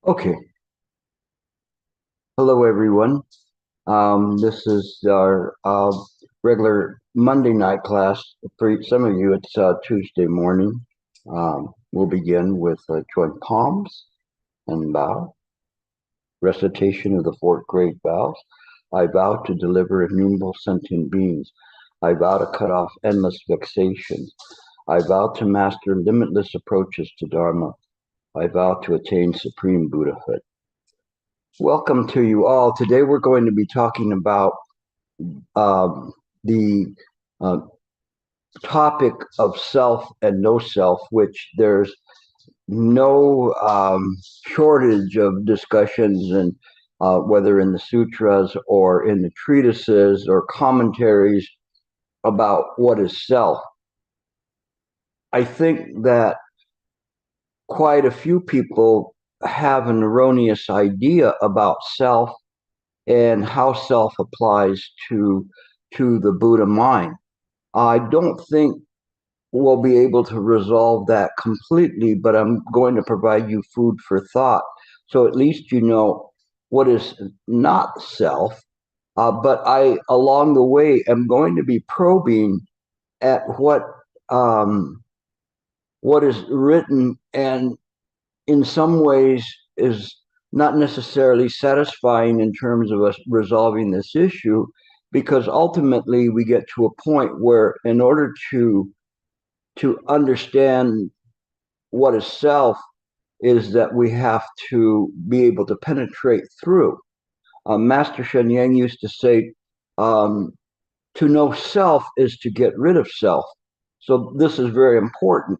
Okay. Hello, everyone. This is our regular Monday night class. For some of you, it's Tuesday morning. We'll begin with joint palms and bow. Recitation of the four great vows. I vow to deliver innumerable sentient beings. I vow to cut off endless vexations. I vow to master limitless approaches to Dharma. I vow to attain supreme Buddhahood. Welcome to you all. Today we're going to be talking about the topic of self and no self, which there's no shortage of discussions, and whether in the sutras or in the treatises or commentaries about what is self. I think that quite a few people have an erroneous idea about self and how self applies to the Buddha mind. I don't think we'll be able to resolve that completely, but I'm going to provide you food for thought. So at least you know what is not self. But I, along the way, am going to be probing at what is written, and in some ways is not necessarily satisfying in terms of us resolving this issue, because ultimately we get to a point where in order to understand what is self is that we have to be able to penetrate through. Master Sheng used to say, to know self is to get rid of self. So this is very important.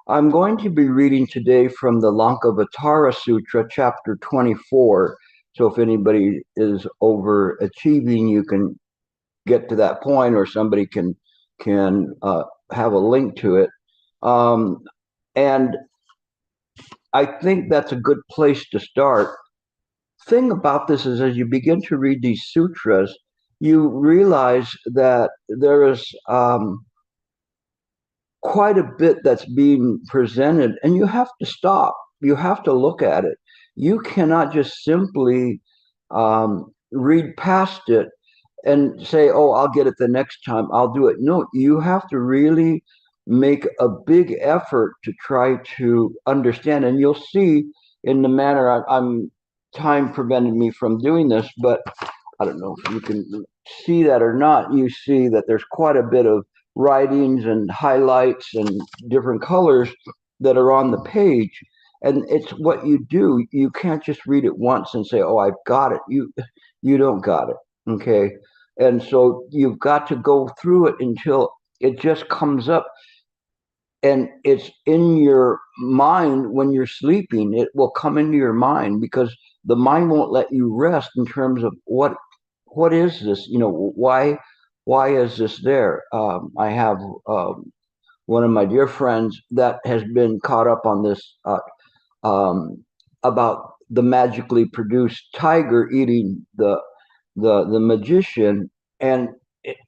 I'm going to be reading today from the Lankavatara Sutra, chapter 24. So if anybody is overachieving, you can get to that point, or somebody can have a link to it. And I think that's a good place to start. Thing about this is, as you begin to read these sutras, you realize that there is quite a bit that's being presented, and you have to stop. You have to look at it. You cannot just simply read past it and say, oh, I'll get it the next time, I'll do it. No, you have to really make a big effort to try to understand. And you'll see in the manner I'm time prevented me from doing this, but I don't know if you can see that or not. You see that there's quite a bit of writings and highlights and different colors that are on the page. And it's what you do. You can't just read it once and say, oh, I've got it. You don't got it. Okay. And so you've got to go through it until it just comes up, and it's in your mind when you're sleeping. It will come into your mind because the mind won't let you rest in terms of what is this? Why is this there? I have one of my dear friends that has been caught up on this about the magically produced tiger eating the magician, and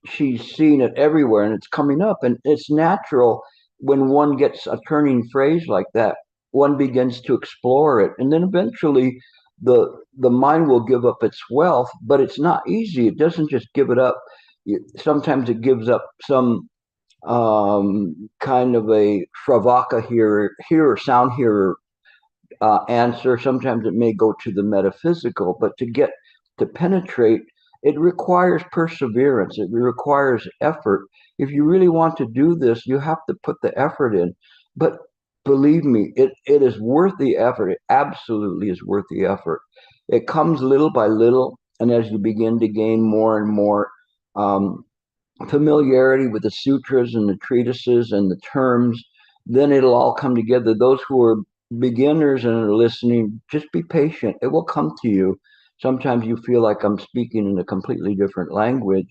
she's seen it everywhere, and it's coming up, and it's natural when one gets a turning phrase like that, one begins to explore it, and then eventually the mind will give up its wealth. But it's not easy. It doesn't just give it up. Sometimes it gives up some kind of a Shravaka hearer, sound hearer answer. Sometimes it may go to the metaphysical, but to penetrate, it requires perseverance. It requires effort. If you really want to do this, you have to put the effort in. But believe me, it is worth the effort. It absolutely is worth the effort. It comes little by little, and as you begin to gain more and more familiarity with the sutras and the treatises and the terms, then it'll all come together. Those who are beginners and are listening, just be patient. It will come to you. Sometimes you feel like I'm speaking in a completely different language,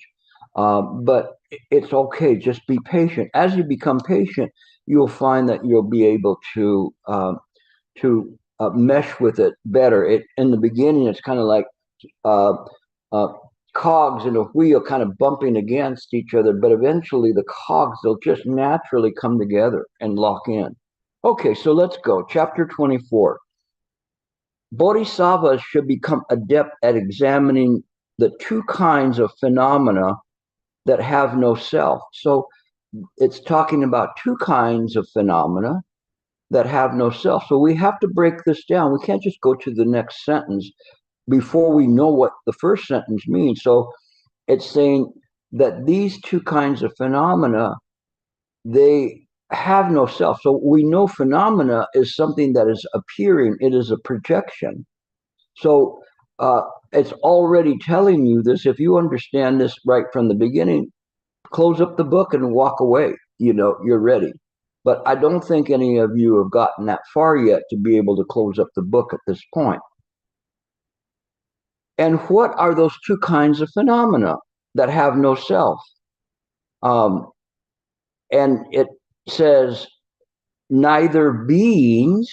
but it's okay. Just be patient. As you become patient, you'll find that you'll be able to mesh with it better. In the beginning, it's kind of like cogs in a wheel kind of bumping against each other, but eventually the cogs, they'll just naturally come together and lock in. Okay, so let's go. Chapter 24. bodhisattvas should become adept at examining the two kinds of phenomena that have no self. So it's talking about two kinds of phenomena that have no self. So we have to break this down. We can't just go to the next sentence before we know what the first sentence means. So it's saying that these two kinds of phenomena, they have no self. So we know phenomena is something that is appearing. It is a projection. So it's already telling you this. If you understand this right from the beginning, close up the book and walk away. You're ready. But I don't think any of you have gotten that far yet to be able to close up the book at this point. And what are those two kinds of phenomena that have no self? And it says, neither beings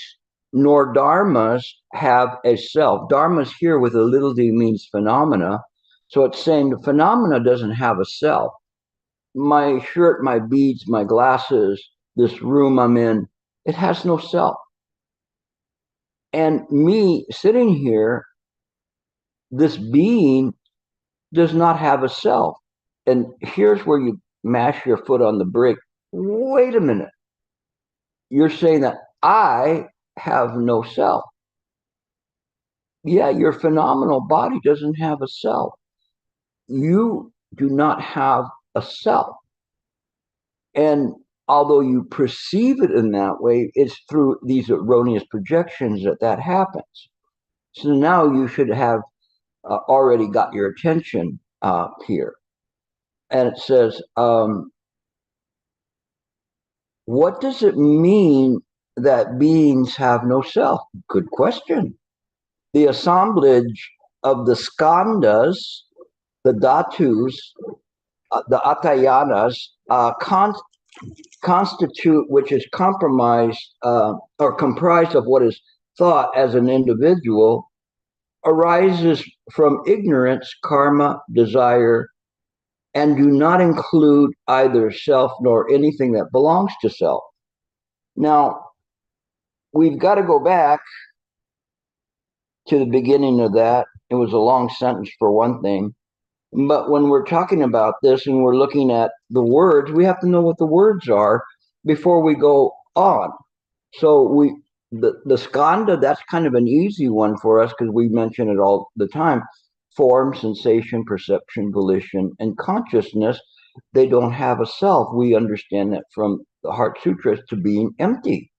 nor dharmas have a self. Dharmas here with a little d means phenomena. So it's saying the phenomena doesn't have a self. My shirt, my beads, my glasses, this room I'm in, it has no self. And me sitting here, this being does not have a self. And here's where you mash your foot on the brake. Wait a minute. You're saying that I have no self. Yeah, your phenomenal body doesn't have a self. You do not have a self. And although you perceive it in that way, it's through these erroneous projections that happens. So now you should have already got your attention here. And it says, what does it mean that beings have no self? Good question. The assemblage of the skandhas, the dhatus, the atayanas, constitute, which is comprised of what is thought as an individual, arises from ignorance, karma, desire, and do not include either self nor anything that belongs to self. Now, we've got to go back to the beginning of that. It was a long sentence for one thing. But when we're talking about this and we're looking at the words, we have to know what the words are before we go on. So the skandha, that's kind of an easy one for us because we mention it all the time. Form, sensation, perception, volition, and consciousness, they don't have a self. We understand that from the Heart Sutras to being empty.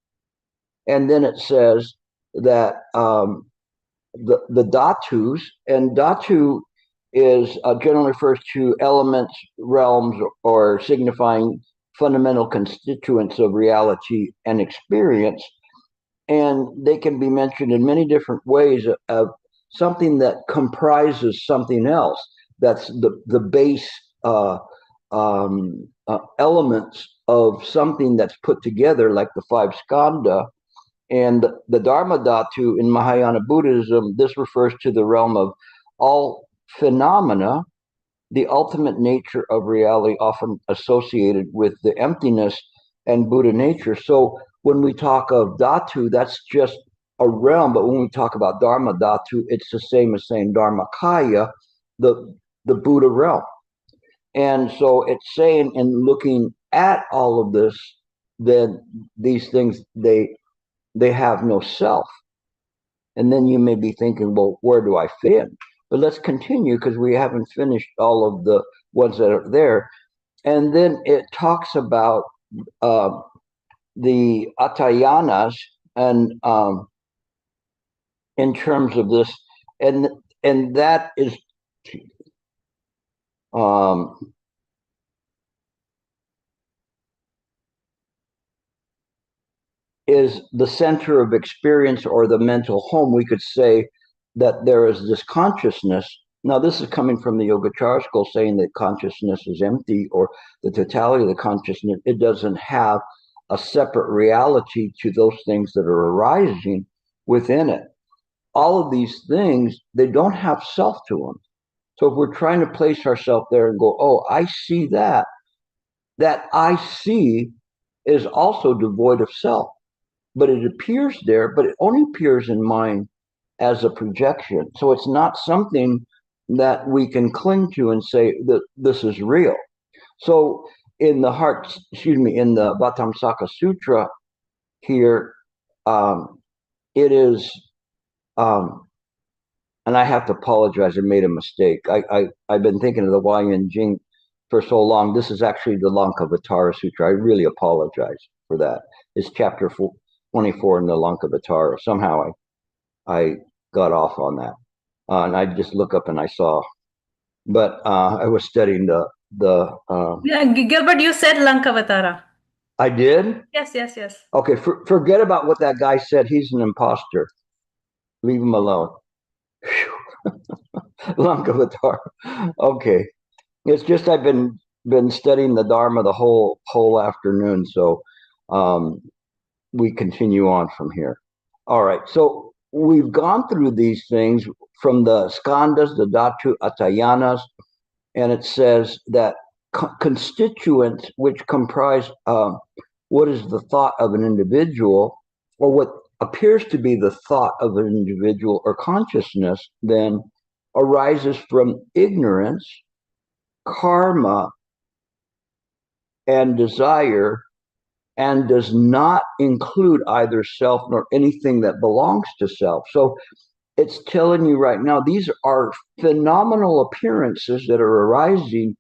And then it says that the dhatus, and dhatu is generally refers to elements, realms, or signifying fundamental constituents of reality and experience. And they can be mentioned in many different ways of something that comprises something else. That's the base elements of something that's put together, like the five skandha. And the Dharma Dhatu in Mahayana Buddhism, this refers to the realm of all phenomena, the ultimate nature of reality, often associated with the emptiness and Buddha nature. So when we talk of Dhatu, that's just a realm. But when we talk about Dharma Dhatu, it's the same as saying Dharmakaya, the Buddha realm. And so it's saying, in looking at all of this, then these things, they have no self. And then you may be thinking, well, where do I fit in? But let's continue because we haven't finished all of the ones that are there. And then it talks about the atayanas, and in terms of this, and that is the center of experience or the mental home. We could say that there is this consciousness. Now, this is coming from the Yogacara school, saying that consciousness is empty, or the totality of the consciousness. It doesn't have a separate reality to those things that are arising within it. All of these things, they don't have self to them. So if we're trying to place ourselves there and go, oh, I see that I see is also devoid of self. But it appears there, but it only appears in mind as a projection. So it's not something that we can cling to and say that this is real. So in the in the Bhattamsaka Sutra here, it is, and I have to apologize, I made a mistake. I've been thinking of the Huayan Jing for so long. This is actually the Lankavatara Sutra. I really apologize for that. It's chapter 24 in the Lankavatara. Somehow I got off on that. And I just look up and I saw, but I was studying yeah, Gilbert, you said Lankavatara. I did? Yes, yes, yes. Okay, forget about what that guy said. He's an imposter. Leave him alone. Lankavatara. Okay. It's just I've been studying the Dharma the whole afternoon, so we continue on from here. All right, so we've gone through these things from the skandhas, the dhatu, atayanas, and it says that constituents which comprise what is the thought of an individual, or what appears to be the thought of an individual or consciousness, then arises from ignorance, karma, and desire, and does not include either self nor anything that belongs to self. So it's telling you right now, these are phenomenal appearances that are arising,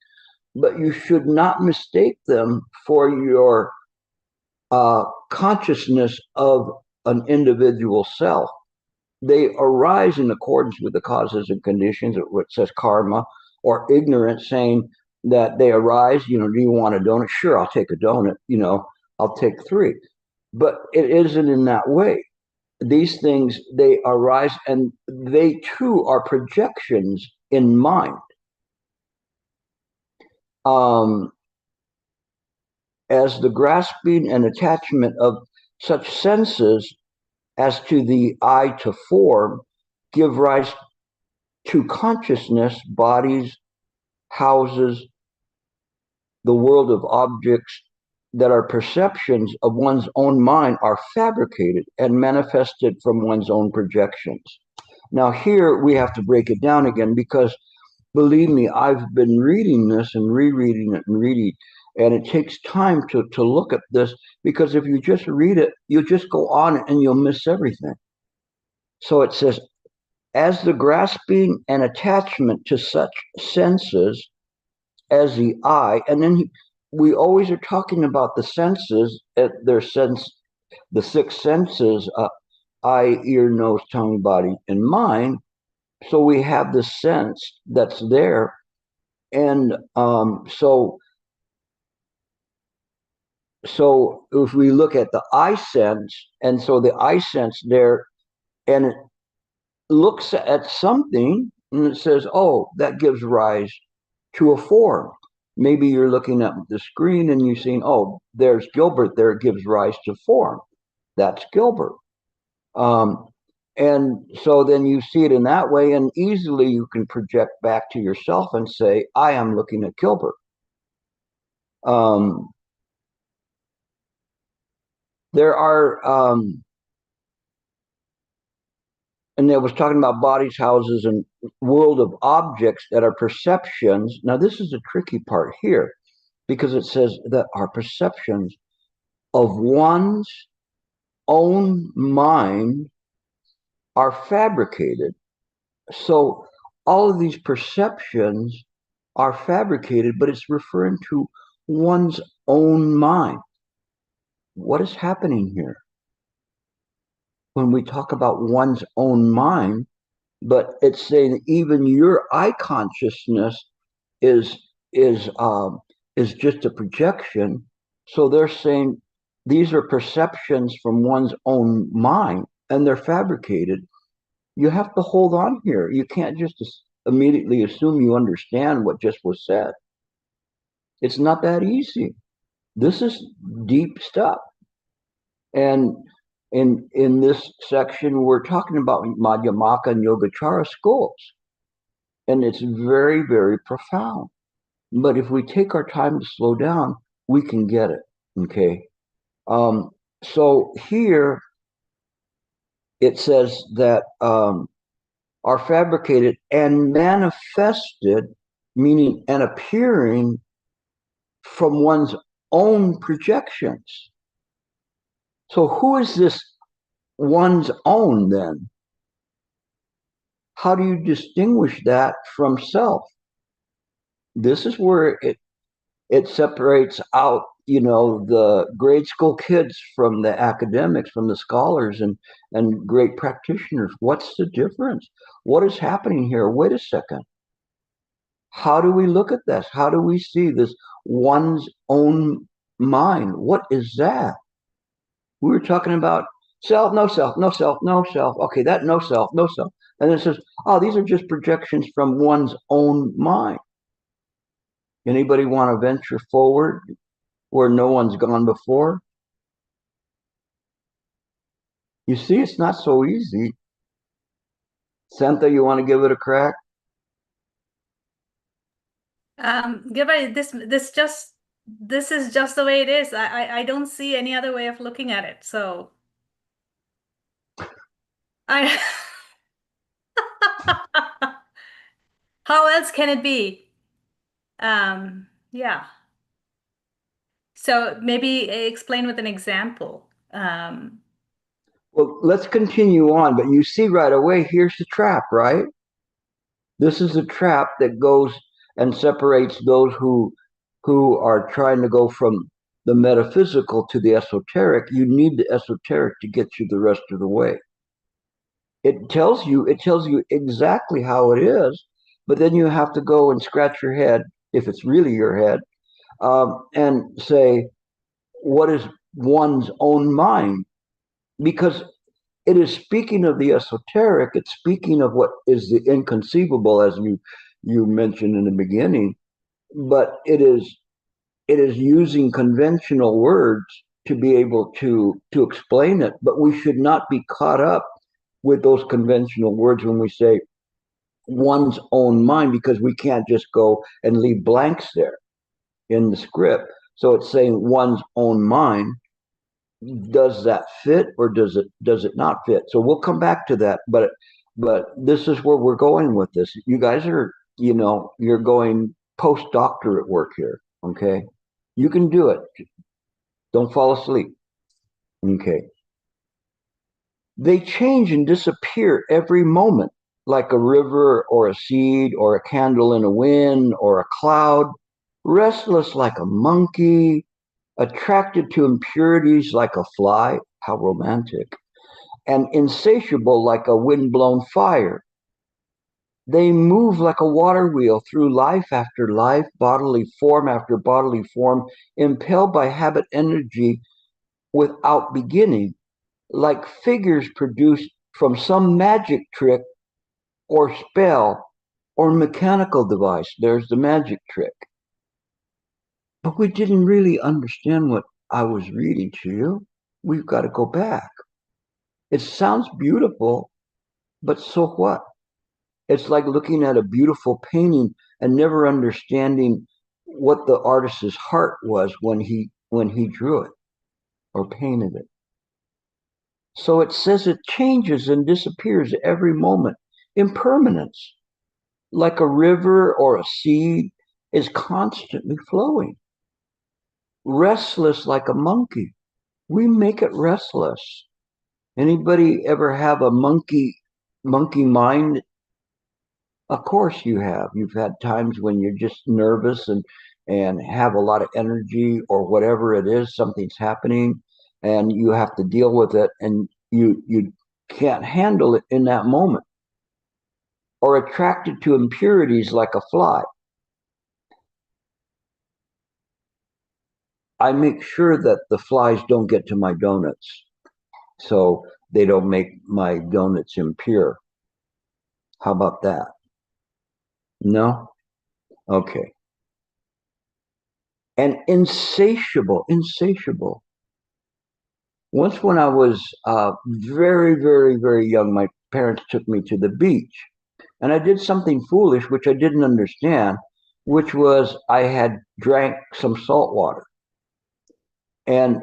but you should not mistake them for your consciousness of an individual self. They arise in accordance with the causes and conditions, which says karma, or ignorance, saying that they arise, do you want a donut? Sure, I'll take a donut, I'll take 3. But it isn't in that way. These things, they arise, and they too are projections in mind. As the grasping and attachment of such senses as to the I to form give rise to consciousness, bodies, houses, the world of objects that are perceptions of one's own mind are fabricated and manifested from one's own projections. Now here we have to break it down again, because believe me, I've been reading this and rereading it and reading, and it takes time to look at this, because if you just read it, you'll just go on and you'll miss everything. So it says, as the grasping and attachment to such senses as the I, and then we always are talking about the senses, their sense, the 6 senses, eye, ear, nose, tongue, body, and mind. So we have the sense that's there, and so if we look at the eye sense, and so the eye sense there, and it looks at something and it says, oh, that gives rise to a form. Maybe you're looking at the screen and you're seeing, oh, there's Gilbert there, it gives rise to form. That's Gilbert. And so then you see it in that way, and easily you can project back to yourself and say, I am looking at Gilbert. There are, and it was talking about bodies, houses, and world of objects that are perceptions. Now, this is the tricky part here, because it says that our perceptions of one's own mind are fabricated. So all of these perceptions are fabricated, but it's referring to one's own mind. What is happening here? When we talk about one's own mind, but it's saying even your I consciousness is just a projection. So they're saying these are perceptions from one's own mind, and they're fabricated. You have to hold on here. You can't just immediately assume you understand what just was said. It's not that easy. This is deep stuff. And in this section, we're talking about Madhyamaka and Yogacara schools. And it's very, very profound. But if we take our time to slow down, we can get it. Okay. So here it says that are fabricated and manifested, meaning and appearing from one's own projections. So who is this one's own then? How do you distinguish that from self? This is where it separates out, the grade school kids from the academics, from the scholars and great practitioners. What's the difference? What is happening here? Wait a second. How do we look at this? How do we see this one's own mind? What is that? We were talking about self, no self, no self, no self. Okay, that no self, no self. And then it says, oh, these are just projections from one's own mind. Anybody want to venture forward where no one's gone before? You see, it's not so easy. Santa, you want to give it a crack? Gilbert, this is just the way it is. I don't see any other way of looking at it. So I how else can it be? Yeah. So maybe explain with an example. Well, let's continue on, but you see right away, here's the trap, right? This is a trap that goes and separates those who are trying to go from the metaphysical to the esoteric. You need the esoteric to get you the rest of the way. It tells you exactly how it is, but then you have to go and scratch your head, if it's really your head, and say, what is one's own mind? Because it is speaking of the esoteric, it's speaking of what is the inconceivable, as you mentioned in the beginning, but it is using conventional words to be able to explain it. But we should not be caught up with those conventional words when we say one's own mind, because we can't just go and leave blanks there in the script. So it's saying one's own mind. Does that fit, or does it not fit? So we'll come back to that, but this is where we're going with this. You guys are, you're going postdoctorate work here. Okay, you can do it. Don't fall asleep. Okay. They change and disappear every moment, like a river or a seed or a candle in a wind or a cloud, restless like a monkey, attracted to impurities like a fly. How romantic. And insatiable like a wind-blown fire. They move like a water wheel through life after life, bodily form after bodily form, impelled by habit energy without beginning, like figures produced from some magic trick or spell or mechanical device. There's the magic trick. But we didn't really understand what I was reading to you. We've got to go back. It sounds beautiful, but so what? It's like looking at a beautiful painting and never understanding what the artist's heart was when he drew it or painted it. So it says it changes and disappears every moment. Impermanence, like a river or a seed, is constantly flowing. Restless like a monkey. We make it restless. Anybody ever have a monkey mind? Of course you have. You've had times when you're just nervous and have a lot of energy or whatever it is, something's happening and you have to deal with it and you can't handle it in that moment. Or attracted to impurities like a fly. I make sure that the flies don't get to my donuts, so they don't make my donuts impure. How about that? No? Okay. And insatiable. Once when I was very, very, very young, my parents took me to the beach. And I did something foolish, which I didn't understand, which was I had drank some salt water. And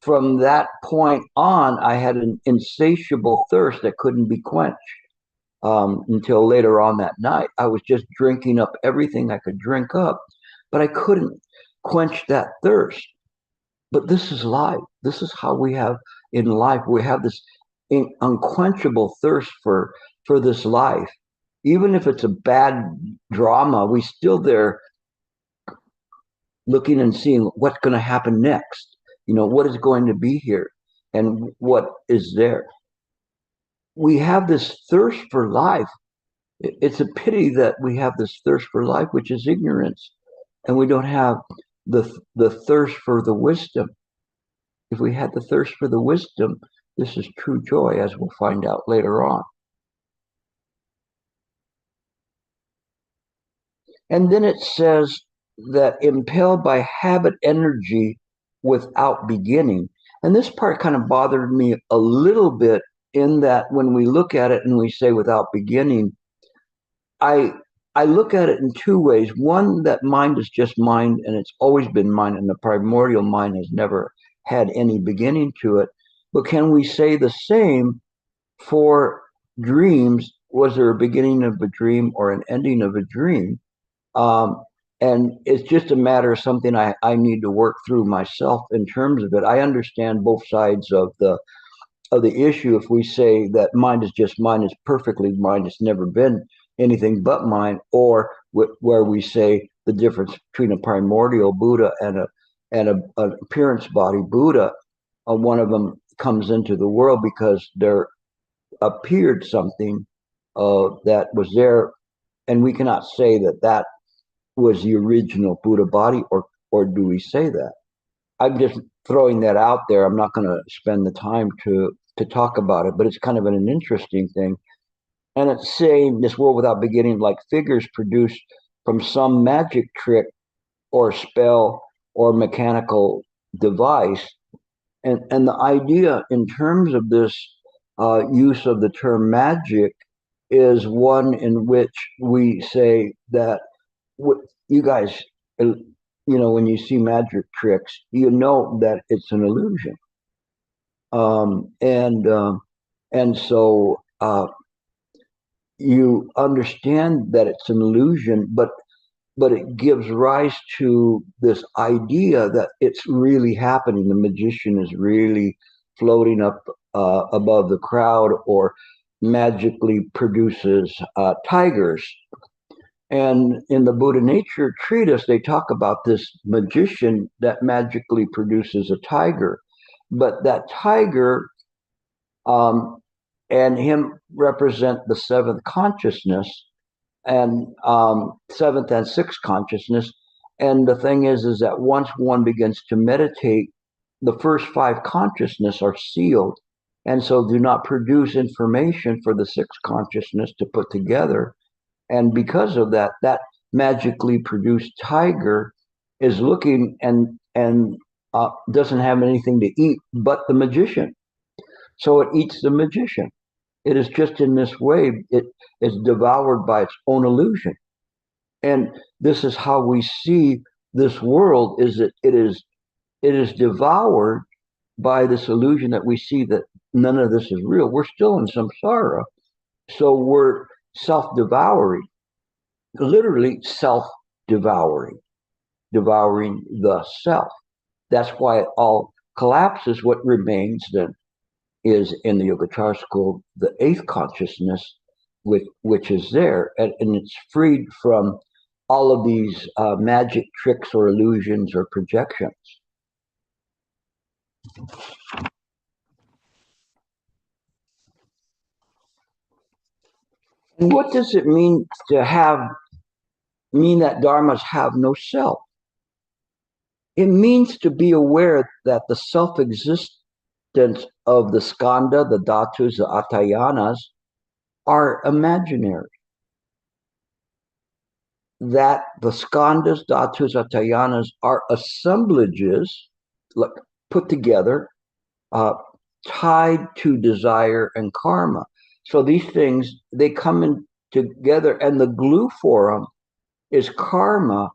from that point on, I had an insatiable thirst that couldn't be quenched. until later on that night. I was just drinking up everything I could drink up, but I couldn't quench that thirst. But this is life. This is how we have in life. We have this unquenchable thirst for this life. Even if it's a bad drama, we still there looking and seeing what's going to happen next. What is going to be here and what is there. We have this thirst for life. It's a pity that we have this thirst for life, which is ignorance, and we don't have the thirst for the wisdom. If we had the thirst for the wisdom, this is true joy, as we'll find out later on. And then it says that impelled by habit energy without beginning. And this part kind of bothered me a little bit, in that when we look at it and we say without beginning, I look at it in two ways. One, that mind is just mind, and it's always been mind, and the primordial mind has never had any beginning to it. But can we say the same for dreams? Was there a beginning of a dream or an ending of a dream? And it's just a matter of something I need to work through myself in terms of it. I understand both sides of the issue. If we say that mind is just mind, it's perfectly mind, it's never been anything but mind, or where we say the difference between a primordial Buddha and an appearance body Buddha, one of them comes into the world because there appeared something that was there, and we cannot say that was the original Buddha body, or do we say that? I'm just throwing that out there. I'm not going to spend the time to talk about it, but it's kind of an interesting thing. And it's saying this world without beginning, like figures produced from some magic trick or spell or mechanical device. And the idea in terms of this use of the term magic is one in which we say that you guys, when you see magic tricks, that it's an illusion. And so you understand that it's an illusion, but it gives rise to this idea that it's really happening. The magician is really floating up above the crowd, or magically produces tigers. And in the Buddha Nature Treatise, they talk about this magician that magically produces a tiger. But that tiger and him represent the seventh consciousness, and seventh and sixth consciousness. And the thing is that once one begins to meditate, the first five consciousness are sealed, and so do not produce information for the sixth consciousness to put together. And because of that, that magically produced tiger is looking and doesn't have anything to eat but the magician. So it eats the magician. It is just in this way, it is devoured by its own illusion. And this is how we see this world, is that it is devoured by this illusion that we see that none of this is real. We're still in samsara. So we're self-devouring, literally self-devouring, devouring the self. That's why it all collapses. What remains then is, in the Yogacara school, the eighth consciousness, which is there, and it's freed from all of these magic tricks or illusions or projections. And what does it mean that dharmas have no self? It means to be aware that the self-existence of the skandha, the dhatus, the atayanas are imaginary. That the skandhas, dhatus, atayanas are assemblages put together, tied to desire and karma. So these things, they come in together, and the glue for them is karma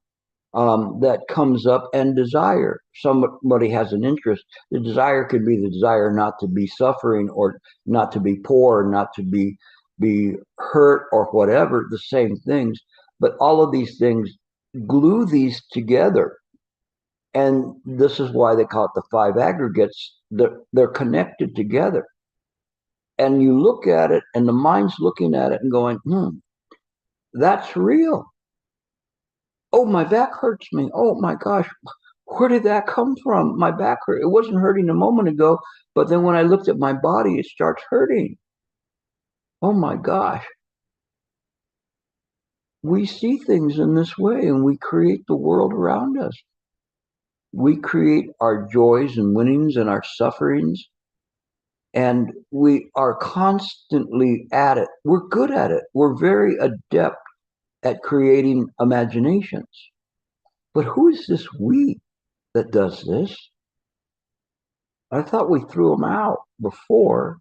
that comes up, and desire. Somebody has an interest. The desire could be the desire not to be suffering, or not to be poor, not to be be hurt or whatever, the same things. But all of these things glue these together. And this is why they call it the five aggregates. They're connected together. And you look at it, and the mind's looking at it and going, that's real. Oh, my back hurts me. Oh, my gosh. Where did that come from? My back hurt. It wasn't hurting a moment ago, but then when I looked at my body, it starts hurting. Oh, my gosh. We see things in this way, and we create the world around us. We create our joys and winnings and our sufferings, and we are constantly at it. We're good at it. We're very adept at creating imaginations. But who is this we that does this? I thought we threw him out before,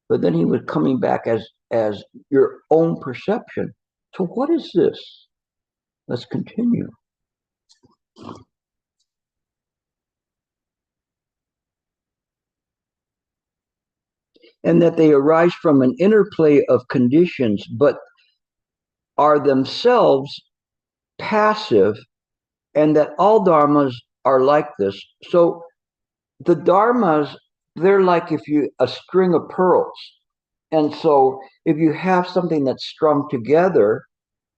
but then he was coming back as your own perception. So what is this? Let's continue. And that they arise from an interplay of conditions, but are themselves passive, and that all dharmas are like this. So the dharmas, they're like a string of pearls. And so if you have something that's strung together,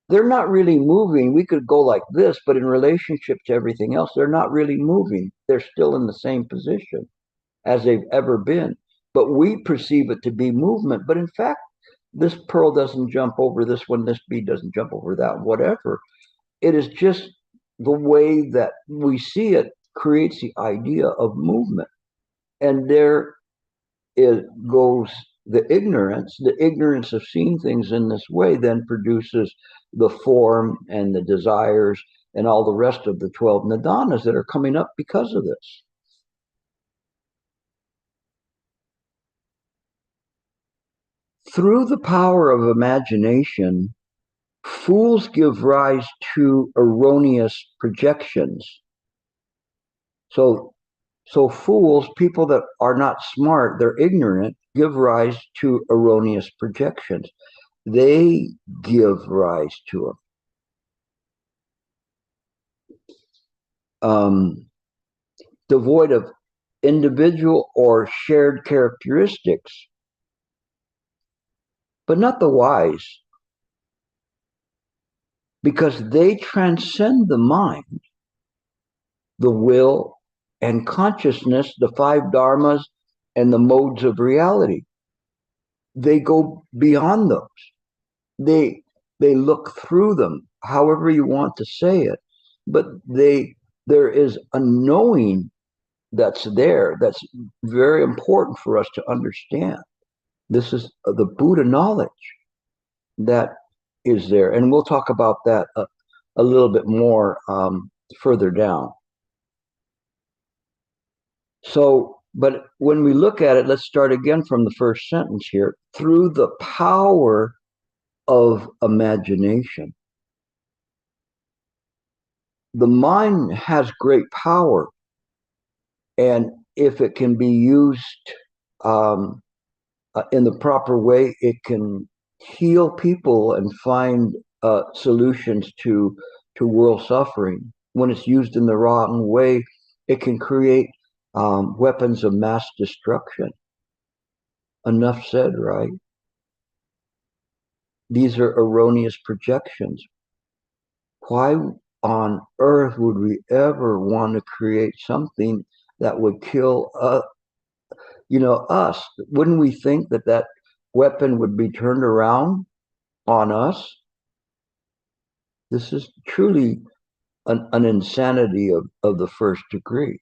they're not really moving. We could go like this, but in relationship to everything else, they're not really moving. They're still in the same position as they've ever been. But we perceive it to be movement. But in fact, this pearl doesn't jump over this one, this bead doesn't jump over that, whatever. It is just the way that we see it creates the idea of movement. And there it goes the ignorance of seeing things in this way then produces the form and the desires and all the rest of the 12 nidanas that are coming up because of this. Through the power of imagination, fools give rise to erroneous projections. So fools, people that are not smart, they're ignorant, give rise to erroneous projections. They give rise to them. Devoid of individual or shared characteristics, but not the wise, because they transcend the mind, the will, and consciousness, the five dharmas, and the modes of reality. They go beyond those. They look through them, however you want to say it, but there is a knowing that's there that's very important for us to understand. This is the Buddha knowledge that is there, and we'll talk about that a little bit more further down. So, but when we look at it, let's start again from the first sentence here. Through the power of imagination. The mind has great power, and if it can be used in the proper way, it can heal people and find solutions to world suffering. When it's used in the wrong way, it can create weapons of mass destruction. Enough said, right? These are erroneous projections. Why on earth would we ever want to create something that would kill us? Wouldn't we think that weapon would be turned around on us? This is truly an insanity of the first degree.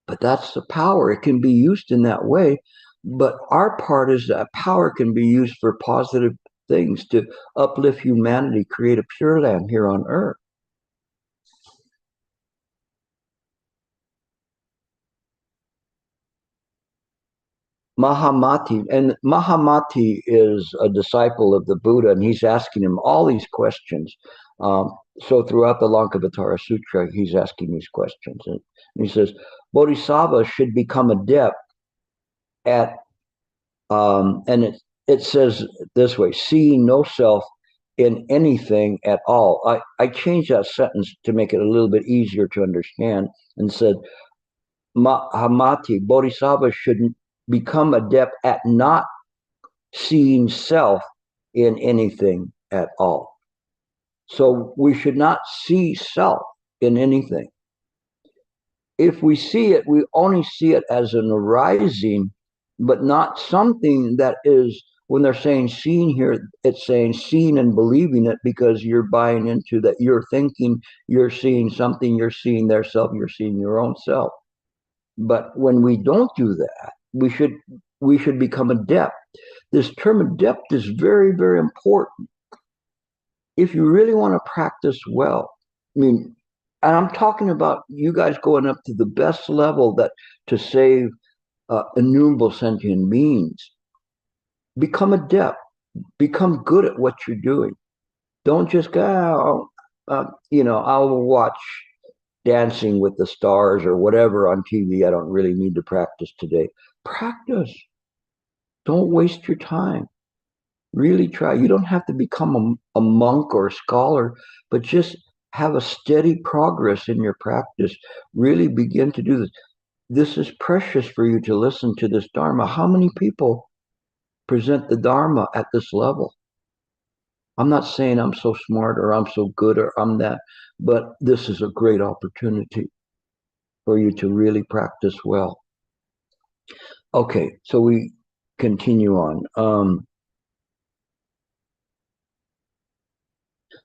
But that's the power. It can be used in that way. But our part is that power can be used for positive things to uplift humanity, create a pure land here on earth. Mahamati, and Mahamati is a disciple of the Buddha, and he's asking him all these questions. So throughout the Lankavatara Sutra, he's asking these questions. And he says, Bodhisattva should become adept at, and it says this way, seeing no self in anything at all. I changed that sentence to make it a little bit easier to understand and said, Mahamati, bodhisattva should become adept at not seeing self in anything at all. So we should not see self in anything. If we see it, we only see it as an arising, but not something that is, when they're saying seeing here, it's saying seeing and believing it because you're buying into that. You're thinking you're seeing something, you're seeing their self, you're seeing your own self. But when we don't do that, we should become adept. This term adept is very, very important. If you really want to practice well, I mean, and I'm talking about you guys going up to the best level that to save innumerable sentient beings. Become adept. Become good at what you're doing. Don't just go, I'll watch Dancing with the Stars or whatever on TV. I don't really need to practice today. Practice. Don't waste your time. Really try. You don't have to become a monk or a scholar, but just have a steady progress in your practice. Really begin to do this. This is precious for you to listen to this Dharma. How many people present the Dharma at this level? I'm not saying I'm so smart or I'm so good or I'm that, but this is a great opportunity for you to really practice well. Okay, so we continue on.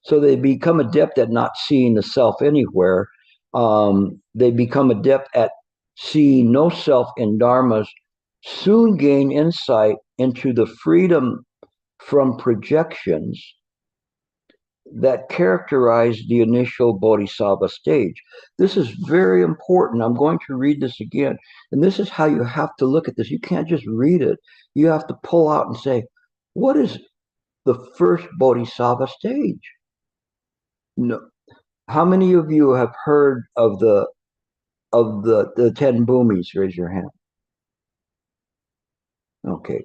So they become adept at not seeing the self anywhere. They become adept at seeing no self in dharmas, soon gain insight into the freedom from projections that characterize the initial bodhisattva stage. This is very important. I'm going to read this again. And this is how you have to look at this. You can't just read it. You have to pull out and say, what is the first bodhisattva stage? No. How many of you have heard of the 10 bhumis? Raise your hand. Okay.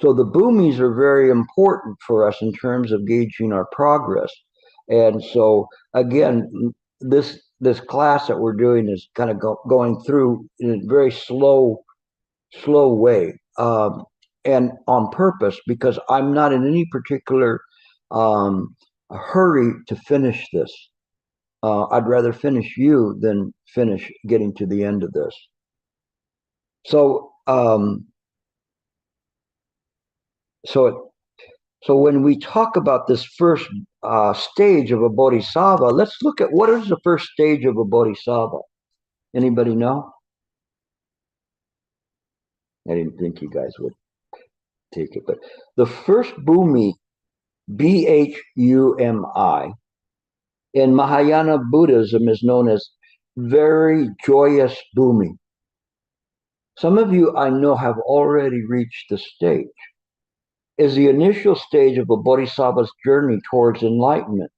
So the bhumis are very important for us in terms of gauging our progress. And so again, this class that we're doing is kind of going through in a very slow way, and on purpose, because I'm not in any particular hurry to finish this. I'd rather finish you than finish getting to the end of this. So when we talk about this first stage of a bodhisattva, let's look at what is the first stage of a bodhisattva. Anybody know? I didn't think you guys would take it, but the first bhumi, Bhumi, in Mahayana Buddhism is known as very joyous bhumi. Some of you I know have already reached the stage. Is the initial stage of a bodhisattva's journey towards enlightenment.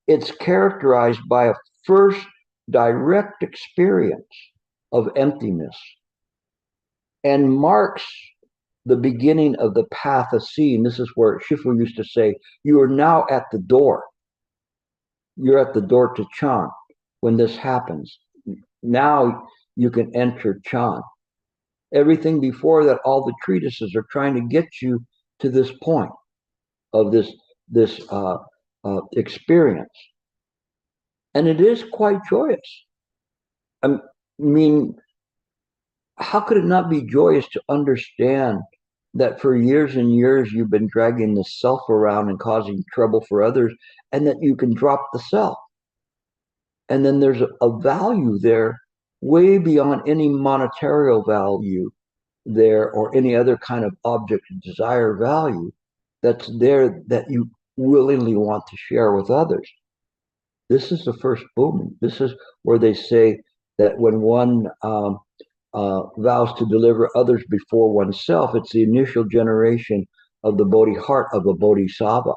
It's characterized by a first direct experience of emptiness and marks the beginning of the path of seeing. This is where Shifu used to say, you are now at the door. You're at the door to Chan when this happens. Now you can enter Chan. Everything before that, all the treatises are trying to get you to this point of this experience. And it is quite joyous. I mean, how could it not be joyous to understand that for years and years you've been dragging the self around and causing trouble for others, and that you can drop the self? And then there's a value there way beyond any monetary value there or any other kind of object of desire value that's there that you willingly want to share with others. This is the first bhumi. This is where they say that when one vows to deliver others before oneself, it's the initial generation of the bodhi heart of a bodhisattva.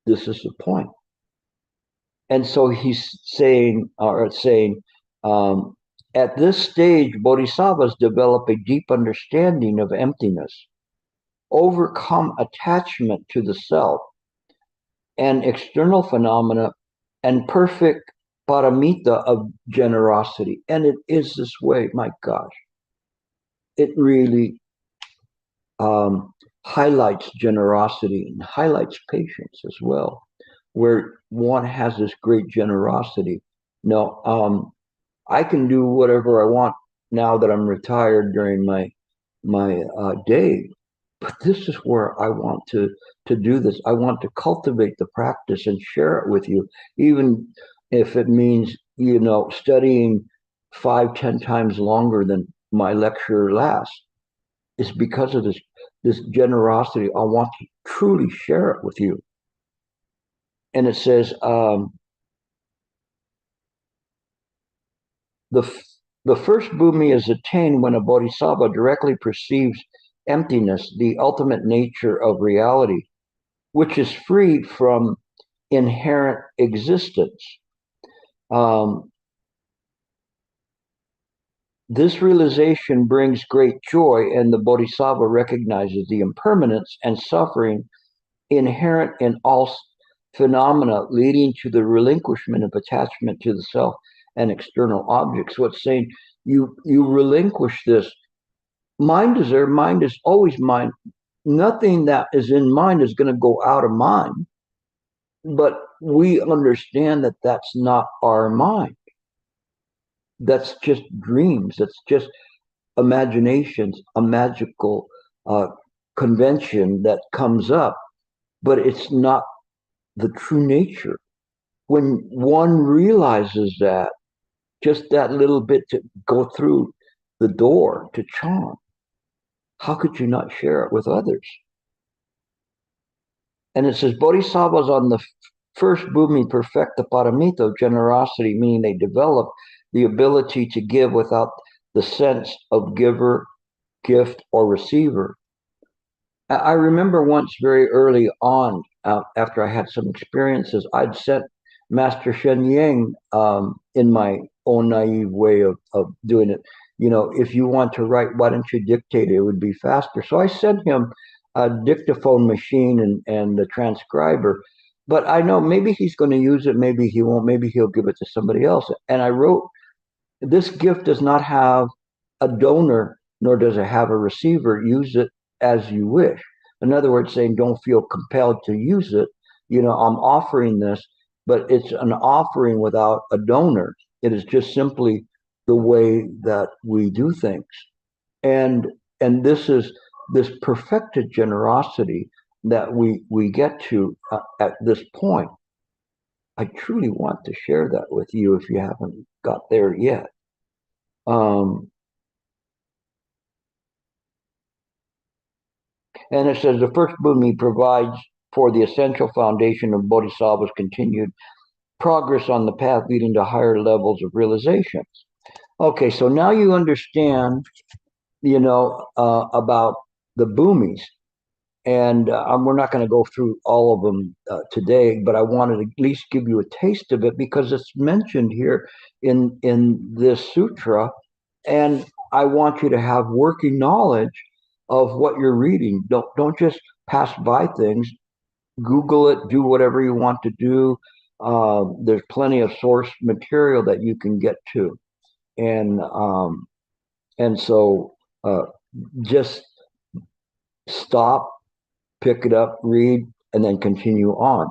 This is the point. And so he's saying, at this stage, bodhisattvas develop a deep understanding of emptiness overcome attachment to the self and external phenomena, and perfect paramita of generosity. And it is this way, my gosh. It really highlights generosity and highlights patience as well, where one has this great generosity. No, I can do whatever I want now that I'm retired during my day, but this is where I want to do this. I want to cultivate the practice and share it with you, even if it means, you know, studying 5-10 times longer than my lecture lasts. It's because of this generosity. I want to truly share it with you. And it says, the first bhumi is attained when a bodhisattva directly perceives emptiness, the ultimate nature of reality, which is freed from inherent existence. This realization brings great joy, and the bodhisattva recognizes the impermanence and suffering inherent in all phenomena, leading to the relinquishment of attachment to the self and external objects. So it's saying you relinquish this. Mind is there. Mind is always mind. Nothing that is in mind is going to go out of mind. But we understand that that's not our mind. That's just dreams. That's just imaginations, a magical convention that comes up, but it's not the true nature. When one realizes that, just that little bit to go through the door to Chan, how could you not share it with others? And it says bodhisattvas on the first bhumi perfect the paramita of generosity, meaning they develop the ability to give without the sense of giver, gift, or receiver. I remember once very early on, after I had some experiences, I'd sent Master Sheng in my own naive way of doing it. You know, if you want to write, why don't you dictate it? It would be faster. So I sent him a dictaphone machine and the transcriber. But I know maybe he's going to use it, maybe he won't, maybe he'll give it to somebody else. And I wrote, this gift does not have a donor, nor does it have a receiver. Use it as you wish. In other words, saying don't feel compelled to use it. You know, I'm offering this, but it's an offering without a donor. It is just simply the way that we do things. And this is this perfected generosity that we get to at this point. I truly want to share that with you if you haven't got there yet. And it says the first bhumi provides for the essential foundation of bodhisattva's continued progress on the path leading to higher levels of realizations. Okay, so now you understand, you know, about the bhumis. And we're not going to go through all of them today, but I wanted to at least give you a taste of it because it's mentioned here in this sutra. And I want you to have working knowledge of what you're reading. Don't just pass by things. Google it, do whatever you want to do. There's plenty of source material that you can get to. And so just stop, pick it up, read, and then continue on.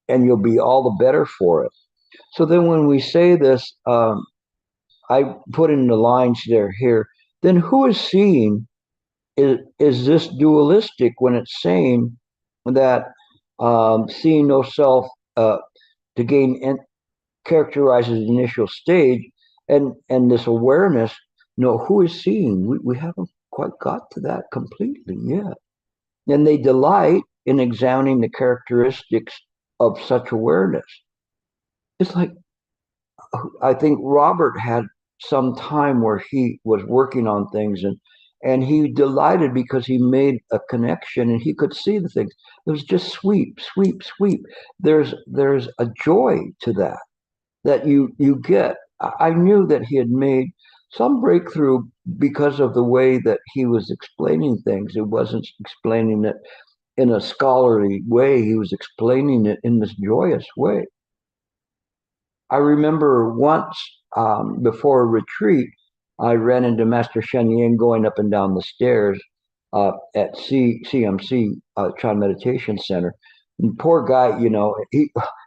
And you'll be all the better for it. So then when we say this, I put in the lines there here, then who is seeing is this dualistic when it's saying that seeing no self to gain characterizes the initial stage and this awareness, who is seeing? We haven't quite got to that completely yet. And they delight in examining the characteristics of such awareness. It's like, I think Robert had some time where he was working on things and he delighted because he made a connection and he could see the things. It was just sweep, sweep, sweep. There's a joy to that you get. I knew that he had made some breakthrough because of the way that he was explaining things. It wasn't explaining it in a scholarly way. He was explaining it in this joyous way. I remember once before a retreat, I ran into Master Sheng going up and down the stairs at CMC, Chan Meditation Center. And poor guy, you know,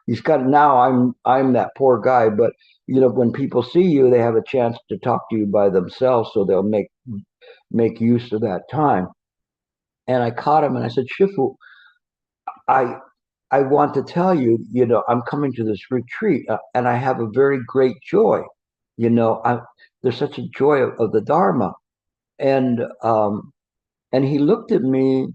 he's got now. I'm that poor guy, but you know, when people see you, they have a chance to talk to you by themselves, so they'll make use of that time. And I caught him and I said, Shifu, I I want to tell you, you know, I'm coming to this retreat and I have a very great joy. You know, there's such a joy of the Dharma. And and he looked at me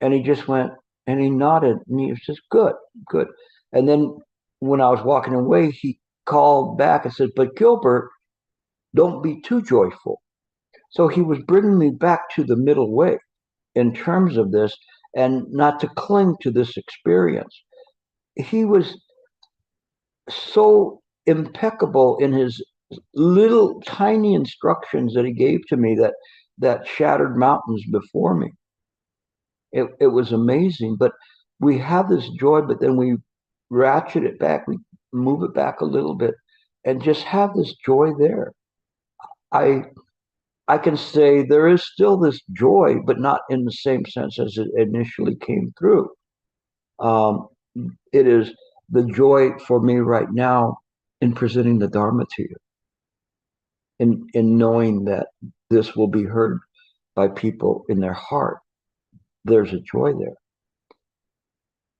and he just went and he nodded and he was just good, good. And then when I was walking away, he called back and said, but Gilbert, don't be too joyful. So he was bringing me back to the middle way in terms of this and not to cling to this experience. He was so impeccable in his little tiny instructions that he gave to me that shattered mountains before me. It was amazing. But we have this joy, but then we ratchet it back, we move it back a little bit, and just have this joy there. I I can say there is still this joy, but not in the same sense as it initially came through. Um, it is the joy for me right now in presenting the Dharma to you, in knowing that this will be heard by people in their heart. There's a joy there.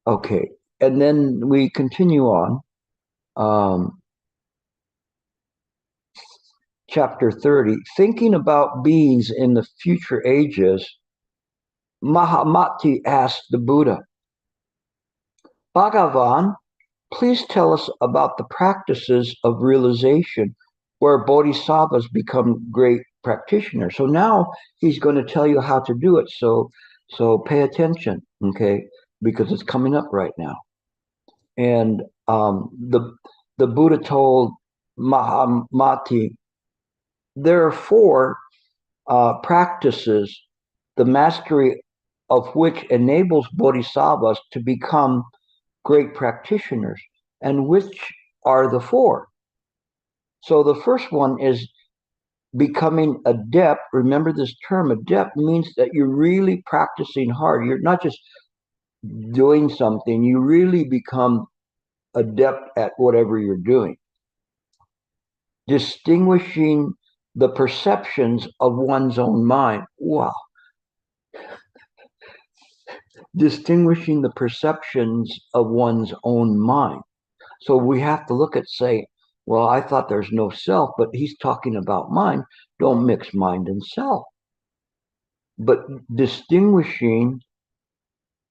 Okay, and then we continue on. Chapter 30, thinking about beings in the future ages, Mahamati asked the Buddha, Bhagavan, please tell us about the practices of realization where bodhisattvas become great practitioners. So now he's going to tell you how to do it. So pay attention, okay, because it's coming up right now. And the Buddha told Mahamati, there are four practices, the mastery of which enables bodhisattvas to become great practitioners. And which are the four? So the first one is becoming adept. Remember this term, adept means that you're really practicing hard. You're not just doing something, you really become adept at whatever you're doing. Distinguishing the perceptions of one's own mind. Wow. Distinguishing the perceptions of one's own mind. So we have to look at, say, well, I thought there's no self, but he's talking about mind. Don't mix mind and self. But distinguishing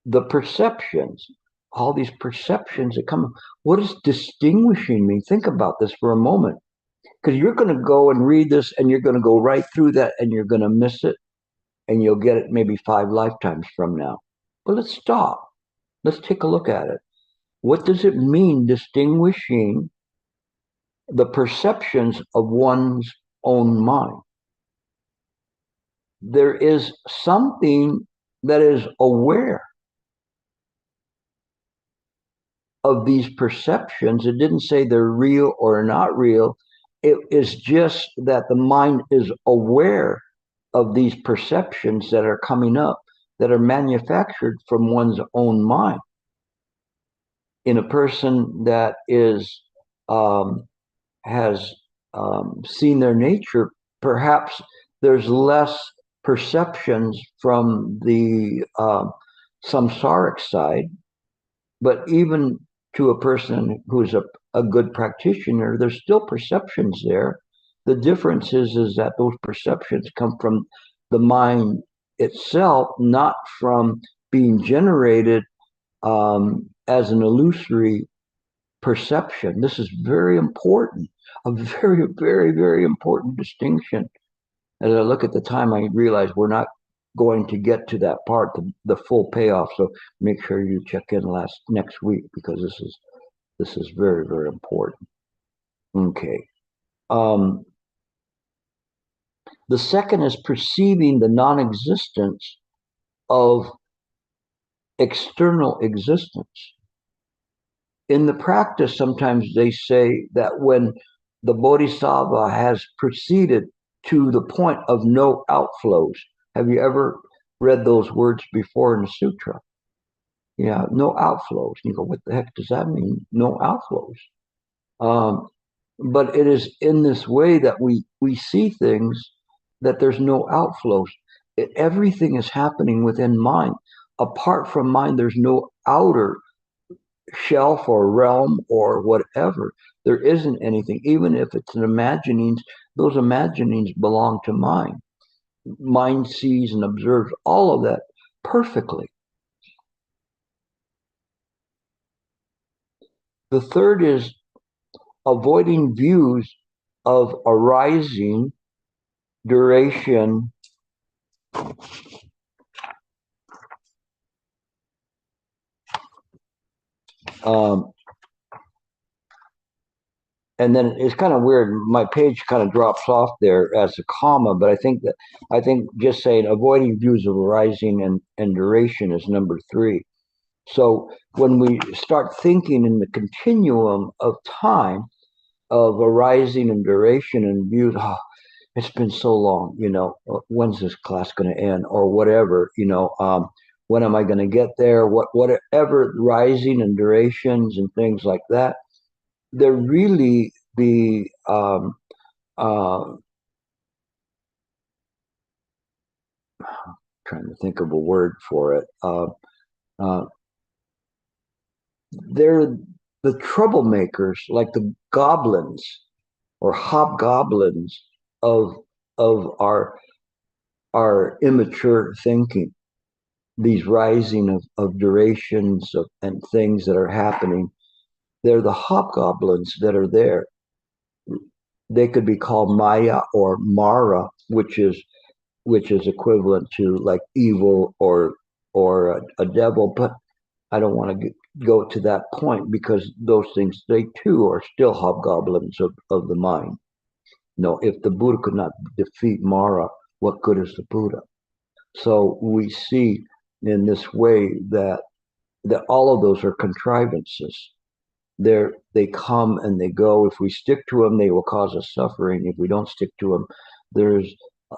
the perceptions, all these perceptions that come, what is distinguishing me? Think about this for a moment. Because you're going to go and read this and you're going to go right through that and you're going to miss it and you'll get it maybe 5 lifetimes from now. But let's stop. Let's take a look at it. What does it mean distinguishing the perceptions of one's own mind? There is something that is aware of these perceptions. It didn't say they're real or not real. It is just that the mind is aware of these perceptions that are coming up, that are manufactured from one's own mind. In a person that is has seen their nature, perhaps there's less perceptions from the samsaric side, but even to a person who's a good practitioner, there's still perceptions there. The difference is that those perceptions come from the mind itself, not from being generated as an illusory perception. This is very important, a very, very, very important distinction. As I look at the time, I realize we're not going to get to that part, the full payoff. So make sure you check in next week, because this is very, very important. Okay. The second is perceiving the non-existence of external existence. In the practice, sometimes they say that when the bodhisattva has proceeded to the point of no outflows. Have you ever read those words before in the sutra? Yeah, no outflows. You go, what the heck does that mean? No outflows. But it is in this way that we see things that there's no outflows. Everything is happening within mind. Apart from mind, there's no outer shelf or realm or whatever. There isn't anything. Even if it's an imaginings, those imaginings belong to mind. Mind sees and observes all of that perfectly. The third is avoiding views of arising, duration, and then it's kind of weird. My page kind of drops off there as a comma, but I think just saying avoiding views of arising and duration is number 3. So when we start thinking in the continuum of time of arising and duration and views, it's been so long, when's this class going to end or whatever, when am I going to get there? Whatever rising and durations and things like that, they're really the trying to think of a word for it. They're the troublemakers, like the goblins or hobgoblins of our immature thinking. These rising of durations and things that are happening, they're the hobgoblins that are there. They could be called Maya or Mara, which is equivalent to like evil or a devil. But I don't want to go to that point because those things, they too are still hobgoblins of the mind. If the Buddha could not defeat Mara, what good is the Buddha? So we see in this way that all of those are contrivances. They come and they go. If we stick to them, they will cause us suffering. If we don't stick to them,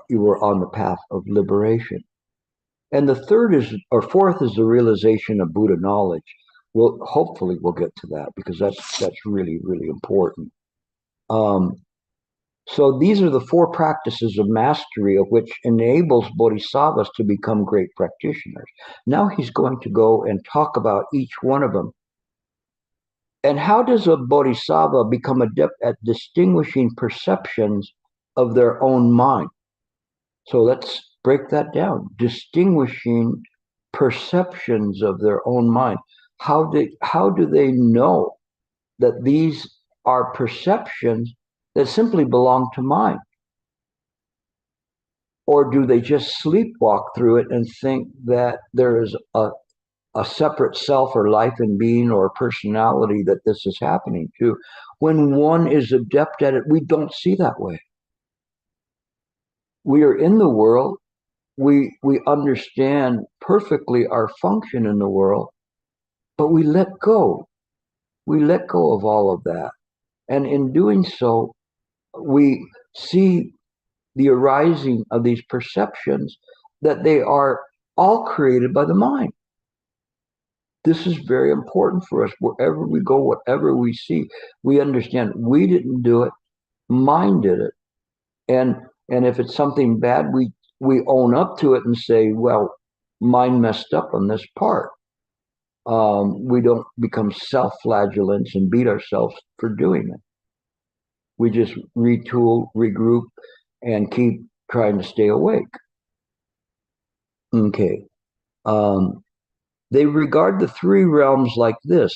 you are on the path of liberation. And the fourth is the realization of Buddha knowledge. Hopefully we'll get to that because that's really, really important. So these are the 4 practices of mastery of which enables bodhisattvas to become great practitioners. Now he's going to go and talk about each one of them. And how does a bodhisattva become adept at distinguishing perceptions of their own mind? So let's break that down. Distinguishing perceptions of their own mind. How do they know that these are perceptions that simply belong to mind? Or do they just sleepwalk through it and think that there is a separate self or life and being or personality that this is happening to? When one is adept at it, we don't see that way. We are in the world. We understand perfectly our function in the world, but we let go. We let go of all of that. And in doing so, we see the arising of these perceptions that they are all created by the mind. This is very important for us. Wherever we go, whatever we see, we understand we didn't do it, mind did it. And if it's something bad, we own up to it and say, well, mind messed up on this part. We don't become self-flagellants and beat ourselves for doing it. We just retool, regroup, and keep trying to stay awake. Okay. They regard the 3 realms like this: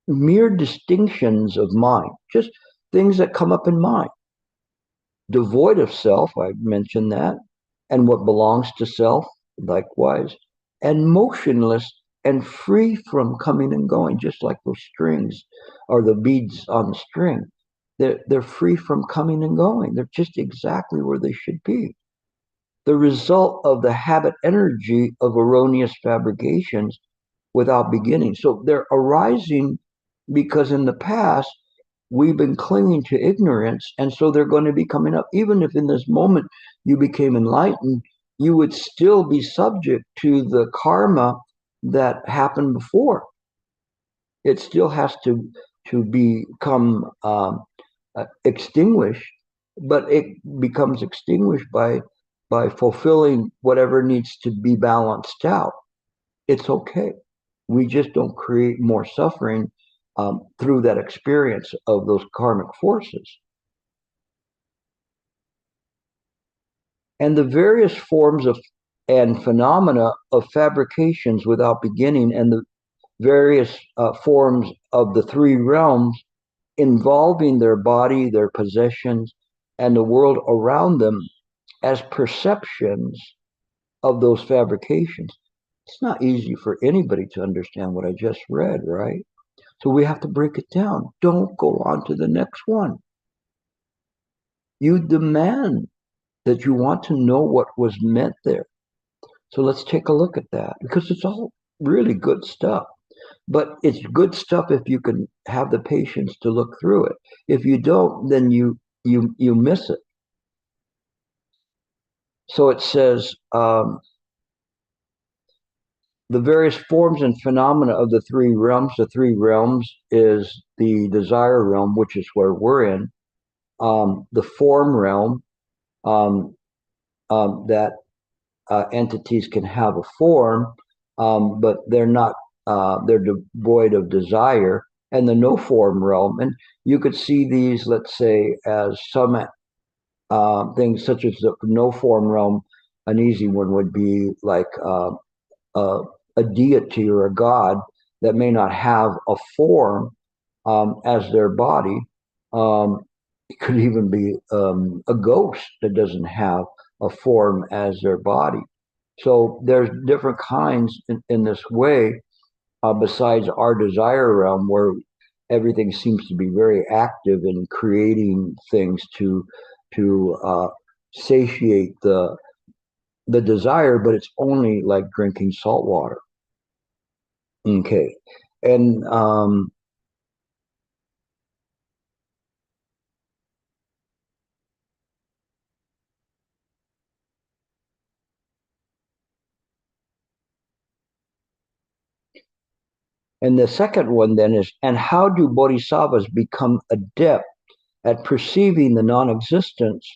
mere distinctions of mind, just things that come up in mind. Devoid of self, I mentioned that, and what belongs to self, likewise, and motionless and free from coming and going, just like those strings or the beads on the string. They're free from coming and going. They're just exactly where they should be. The result of the habit energy of erroneous fabrications without beginning. So they're arising because in the past we've been clinging to ignorance, and so they're going to be coming up. Even if in this moment you became enlightened, you would still be subject to the karma that happened before. It still has to become extinguished, but it becomes extinguished by fulfilling whatever needs to be balanced out. It's okay. We just don't create more suffering through that experience of those karmic forces. And the various forms of and phenomena of fabrications without beginning, and the various forms of the three realms involving their body, their possessions, and the world around them as perceptions of those fabrications. It's not easy for anybody to understand what I just read, right? So we have to break it down. Don't go on to the next one. You demand that you want to know what was meant there. So let's take a look at that, because it's all really good stuff. But it's good stuff if you can have the patience to look through it. If you don't, then you miss it. So it says the various forms and phenomena of the three realms. The three realms is the desire realm, which is where we're in. The form realm, that entities can have a form, but they're not. They're devoid of desire, and the no form realm. And you could see these, let's say, as some things such as the no form realm. An easy one would be like a deity or a god that may not have a form as their body. It could even be a ghost that doesn't have a form as their body. So there's different kinds in this way, besides our desire realm, where everything seems to be very active in creating things to satiate the desire, but it's only like drinking salt water. Okay, and the second one then is, and how do bodhisattvas become adept at perceiving the non-existence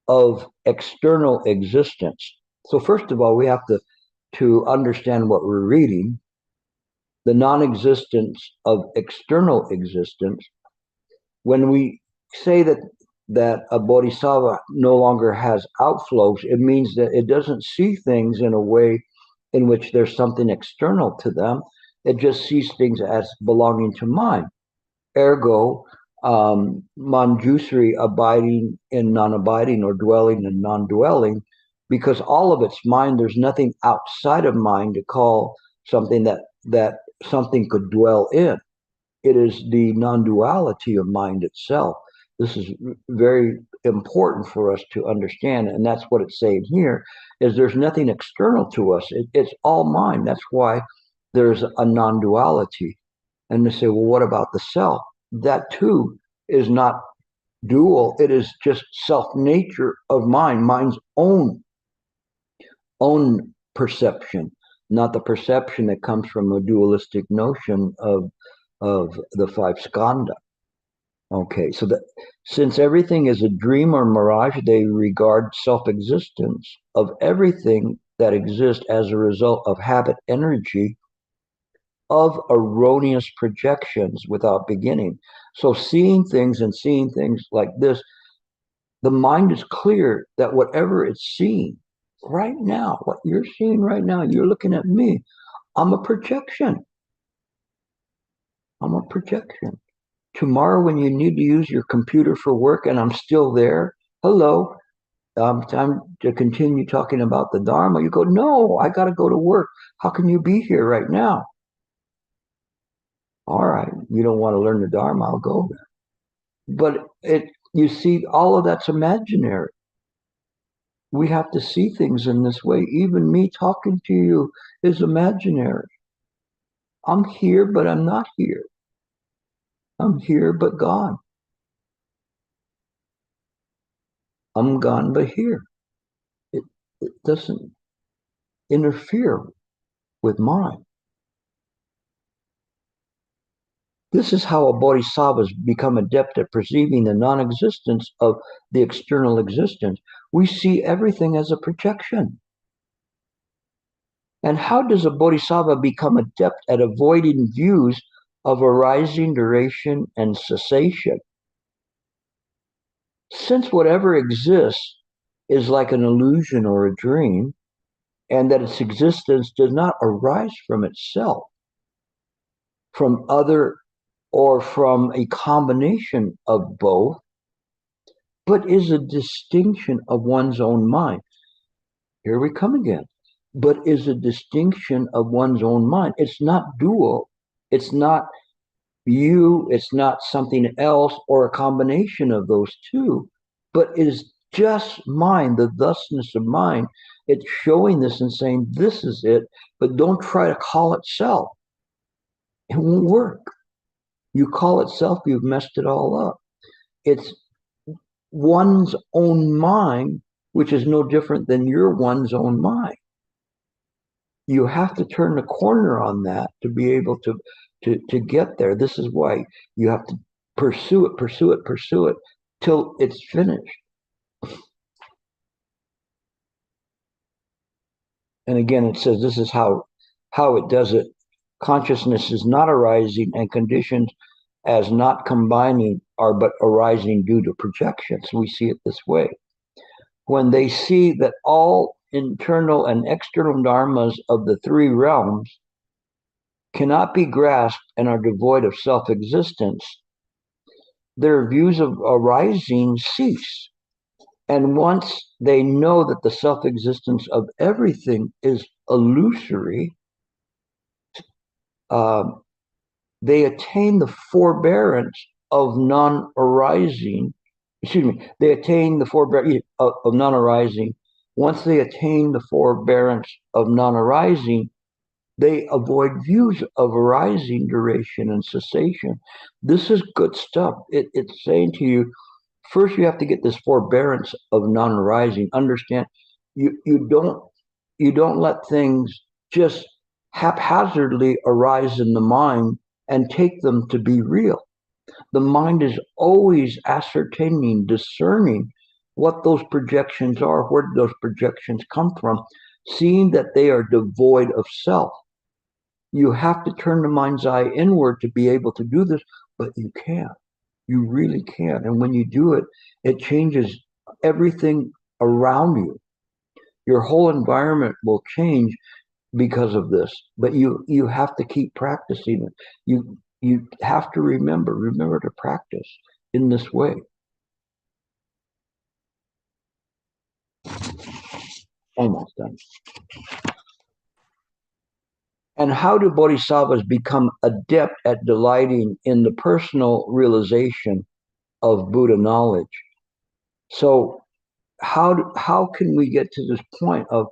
of external existence? So first of all, we have to understand what we're reading. The non-existence of external existence. When we say that a bodhisattva no longer has outflows, it means that it doesn't see things in a way in which there's something external to them. It just sees things as belonging to mind. Ergo, manjusri, abiding in non-abiding, or dwelling in non-dwelling, because all of its mind, there's nothing outside of mind to call something that something could dwell in. It is the non-duality of mind itself. This is very important for us to understand, and that's what it's saying here, is there's nothing external to us. It's all mind. That's why there's a non-duality. And they say, well, what about the self? That too is not dual. It is just self-nature of mind, mind's own perception, not the perception that comes from a dualistic notion of the five skandha. Okay, so that since everything is a dream or mirage, they regard self-existence of everything that exists as a result of habit energy of erroneous projections without beginning. So seeing things like this, the mind is clear that whatever it's seeing right now, what you're seeing right now, you're looking at me, I'm a projection. I'm a projection. Tomorrow, when you need to use your computer for work and I'm still there, hello, time to continue talking about the Dharma. You go, no, I got to go to work. How can you be here right now? All right, you don't want to learn the Dharma, I'll go there. But you see, all of that's imaginary. We have to see things in this way. Even me talking to you is imaginary. I'm here, but I'm not here. I'm here, but gone. I'm gone, but here. It doesn't interfere with mine. This is how a bodhisattva has become adept at perceiving the non-existence of the external existence. We see everything as a projection. And how does a bodhisattva become adept at avoiding views of arising, duration, and cessation? Since whatever exists is like an illusion or a dream, and that its existence does not arise from itself, from other, or from a combination of both, but is a distinction of one's own mind. Here we come again. But is a distinction of one's own mind. It's not dual. It's not you. It's not something else or a combination of those two, but it is just mind, the thusness of mind. It's showing this and saying, this is it, but don't try to call it self. It won't work. You call it self, you've messed it all up. It's one's own mind, which is no different than your one's own mind. You have to turn the corner on that to be able to get there. This is why you have to pursue it till it's finished. And again, it says this is how it does it. Consciousness is not arising, and conditions as not combining are but arising due to projections. We see it this way. When they see that all internal and external dharmas of the three realms cannot be grasped and are devoid of self-existence, their views of arising cease. And once they know that the self-existence of everything is illusory, they attain the forbearance of non-arising. They attain the forbearance of non-arising. Once they attain the forbearance of non-arising, they avoid views of arising, duration, and cessation. This is good stuff. It's saying to you, first you have to get this forbearance of non-arising. Understand, you don't let things just haphazardly arise in the mind and take them to be real. The mind is always ascertaining, discerning what those projections are, where those projections come from, seeing that they are devoid of self. You have to turn the mind's eye inward to be able to do this, but you can't. You really can't. And when you do it, it changes everything around you. Your whole environment will change because of this, but you have to keep practicing it. You have to remember to practice in this way. Almost done. And how do bodhisattvas become adept at delighting in the personal realization of Buddha knowledge? So how can we get to this point of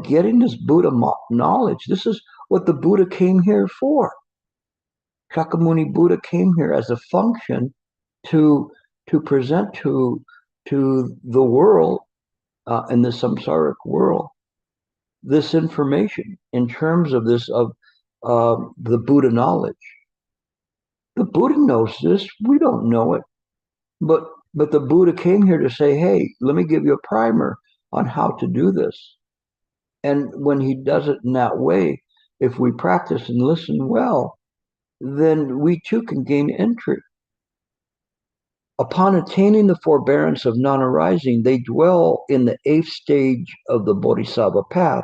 getting this Buddha knowledge? This is what the Buddha came here for. Shakyamuni Buddha came here as a function to present to the world, in the samsaric world, this information in terms of this of the Buddha knowledge. The Buddha knows this. We don't know it, but the Buddha came here to say, hey, let me give you a primer on how to do this. And when he does it in that way, if we practice and listen well, then we too can gain entry. Upon attaining the forbearance of non-arising, they dwell in the 8th stage of the bodhisattva path,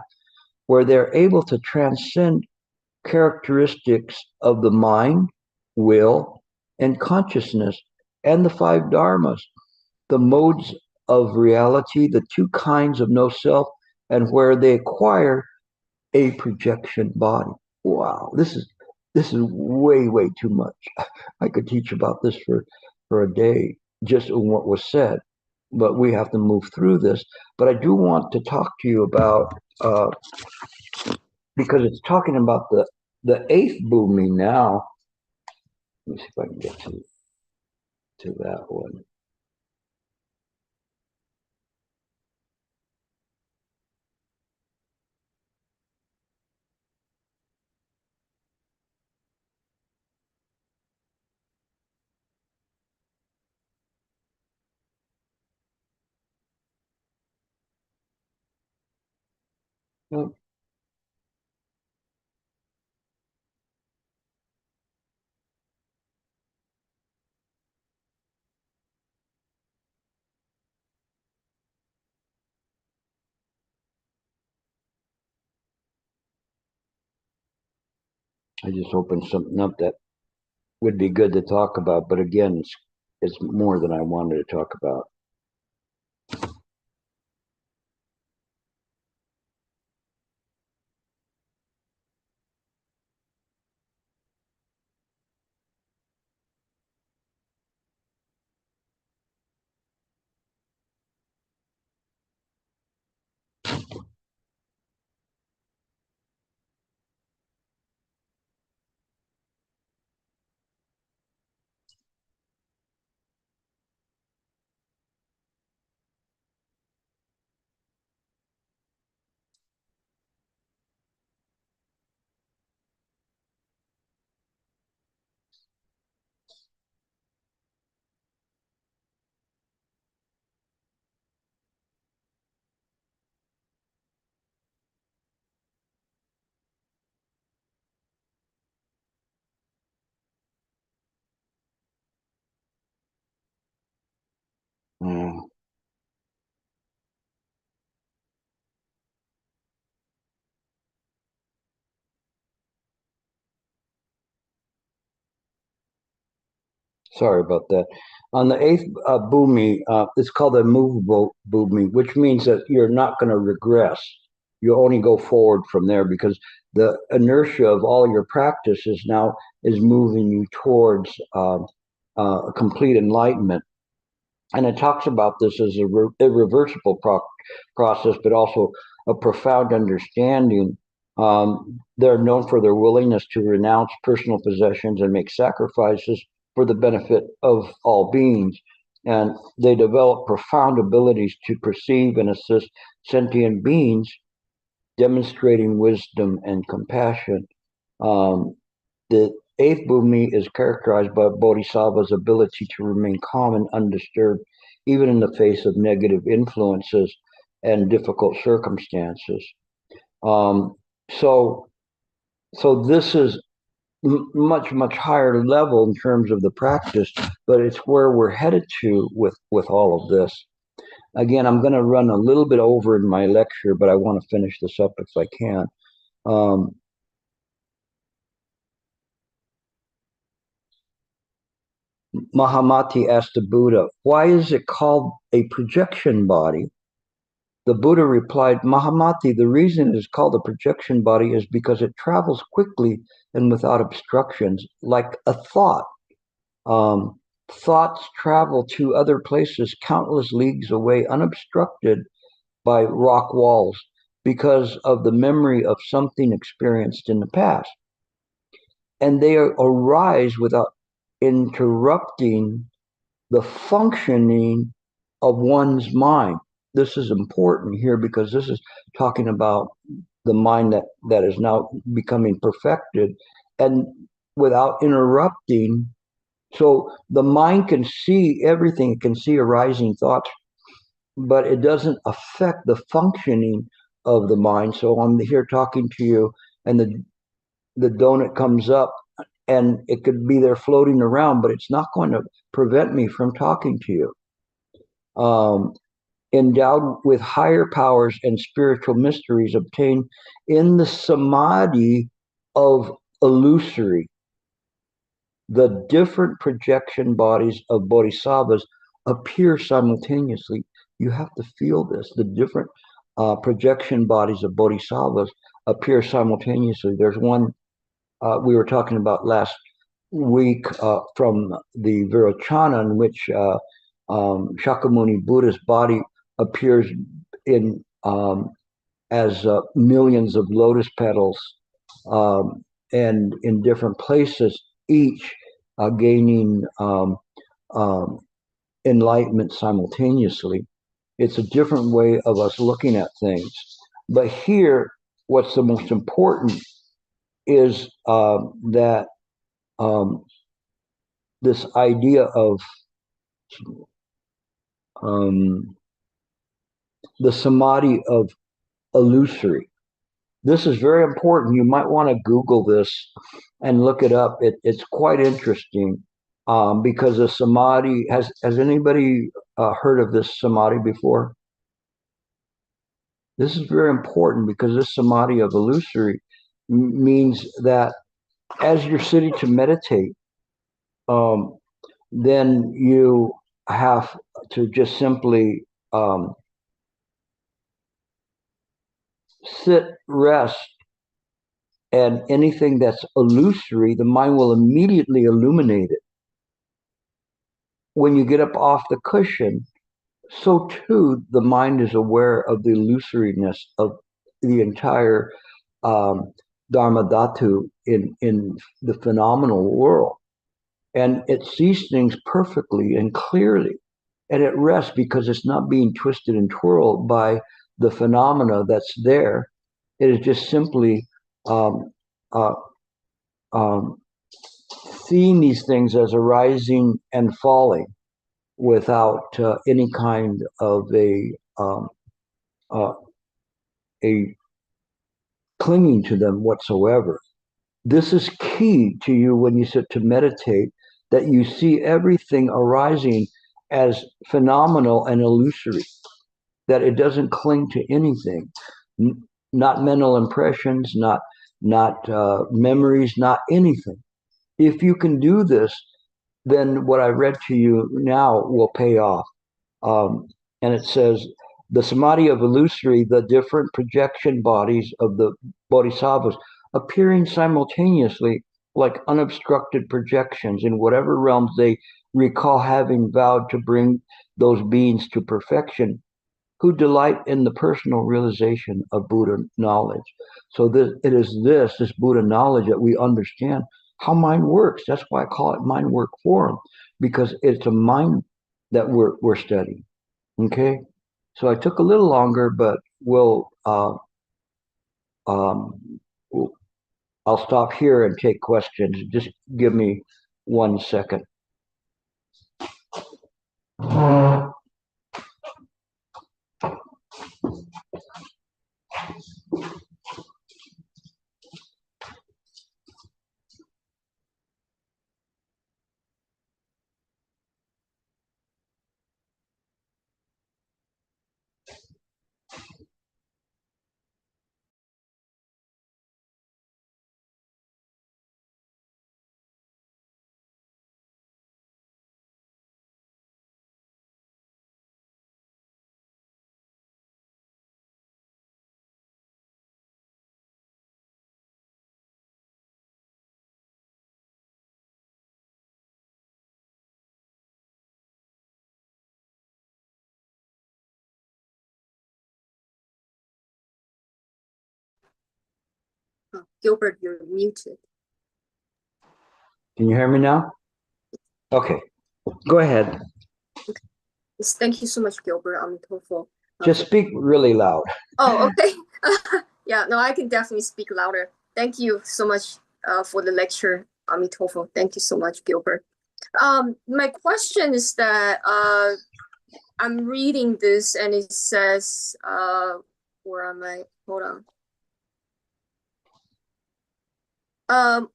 where they're able to transcend characteristics of the mind, will, and consciousness, and the 5 dharmas, the modes of reality, the 2 kinds of no self, and where they acquire a projection body. Wow, this is way too much. I could teach about this for for a day just on what was said, but we have to move through this. But I do want to talk to you about because it's talking about the eighth bhumi now. Let me see if I can get to that one. I just opened something up that would be good to talk about, but again, it's more than I wanted to talk about. Mm. Sorry about that. On the eighth bhumi, it's called the immovable bhumi, which means that you're not going to regress. You only go forward from there because the inertia of all your practices now is moving you towards complete enlightenment. And it talks about this as a irreversible process, but also a profound understanding. They're known for their willingness to renounce personal possessions and make sacrifices for the benefit of all beings. And they develop profound abilities to perceive and assist sentient beings, demonstrating wisdom and compassion. The eighth bhumi is characterized by bodhisattva's ability to remain calm and undisturbed, even in the face of negative influences and difficult circumstances. Um, so, so this is much higher level in terms of the practice, but it's where we're headed to with all of this. Again, I'm going to run a little bit over in my lecture, but I want to finish this up if I can. Mahamati asked the Buddha, "Why is it called a projection body?" The Buddha replied, "Mahamati, the reason it is called a projection body is because it travels quickly and without obstructions, like a thought. Thoughts travel to other places countless leagues away, unobstructed by rock walls, because of the memory of something experienced in the past. And they arise without interrupting the functioning of one's mind." This is important here because this is talking about the mind that is now becoming perfected and without interrupting. So the mind can see everything, it can see arising thoughts, but it doesn't affect the functioning of the mind. So I'm here talking to you, and the donut comes up, and it could be there floating around, but it's not going to prevent me from talking to you. Endowed with higher powers and spiritual mysteries obtained in the samadhi of illusory, the different projection bodies of bodhisattvas appear simultaneously. You have to feel this. The different projection bodies of bodhisattvas appear simultaneously. There's one we were talking about week from the Virochana, in which Shakyamuni Buddha's body appears in as millions of lotus petals, and in different places, each gaining enlightenment simultaneously. It's a different way of us looking at things. But here, what's the most important is that this idea of the samadhi of illusory. This is very important. You might want to Google this and look it up. It's quite interesting because the samadhi has anybody heard of this samadhi before? This is very important because this samadhi of illusory means that as you're sitting to meditate, then you have to just simply sit, rest, and anything that's illusory, the mind will immediately illuminate it. When you get up off the cushion, so too the mind is aware of the illusoriness of the entire Dharma Dhatu in the phenomenal world. And it sees things perfectly and clearly. And it rests because it's not being twisted and twirled by the phenomena that's there. It is just simply um, uh, seeing these things as arising and falling without any kind of uh, a clinging to them whatsoever. This is key to you when you sit to meditate, that you see everything arising as phenomenal and illusory, that it doesn't cling to anything, not mental impressions, not memories, not anything. If you can do this, then what I read to you now will pay off. And it says, the samadhi of illusory, the different projection bodies of the bodhisattvas appearing simultaneously like unobstructed projections in whatever realms they recall having vowed to bring those beings to perfection, who delight in the personal realization of Buddha knowledge. So it is this Buddha knowledge that we understand how mind works. That's why I call it mind work forum, because it's a mind that we're studying. Okay, so I took a little longer, but um, I'll stop here and take questions. Just give me 1 second. Gilbert, you're muted. Can you hear me now? Okay, go ahead. Okay. Thank you so much, Gilbert. I'm hopeful. Just speak really loud. Oh, okay. Yeah, no, I can definitely speak louder. Thank you so much for the lecture, Amitofo. Thank you so much, Gilbert. My question is that I'm reading this and it says, where am I? Hold on.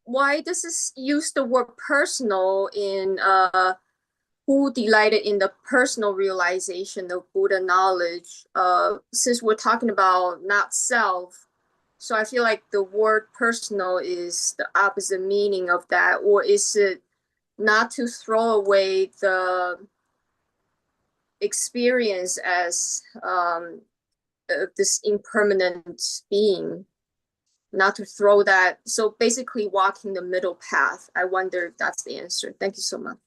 Why does this use the word personal in who delighted in the personal realization of Buddha knowledge? Since we're talking about not self, so I feel like the word personal is the opposite meaning of that, or is it not to throw away the experience as this impermanent being? not to throw that. So basically walking the middle path. I wonder if that's the answer. Thank you so much.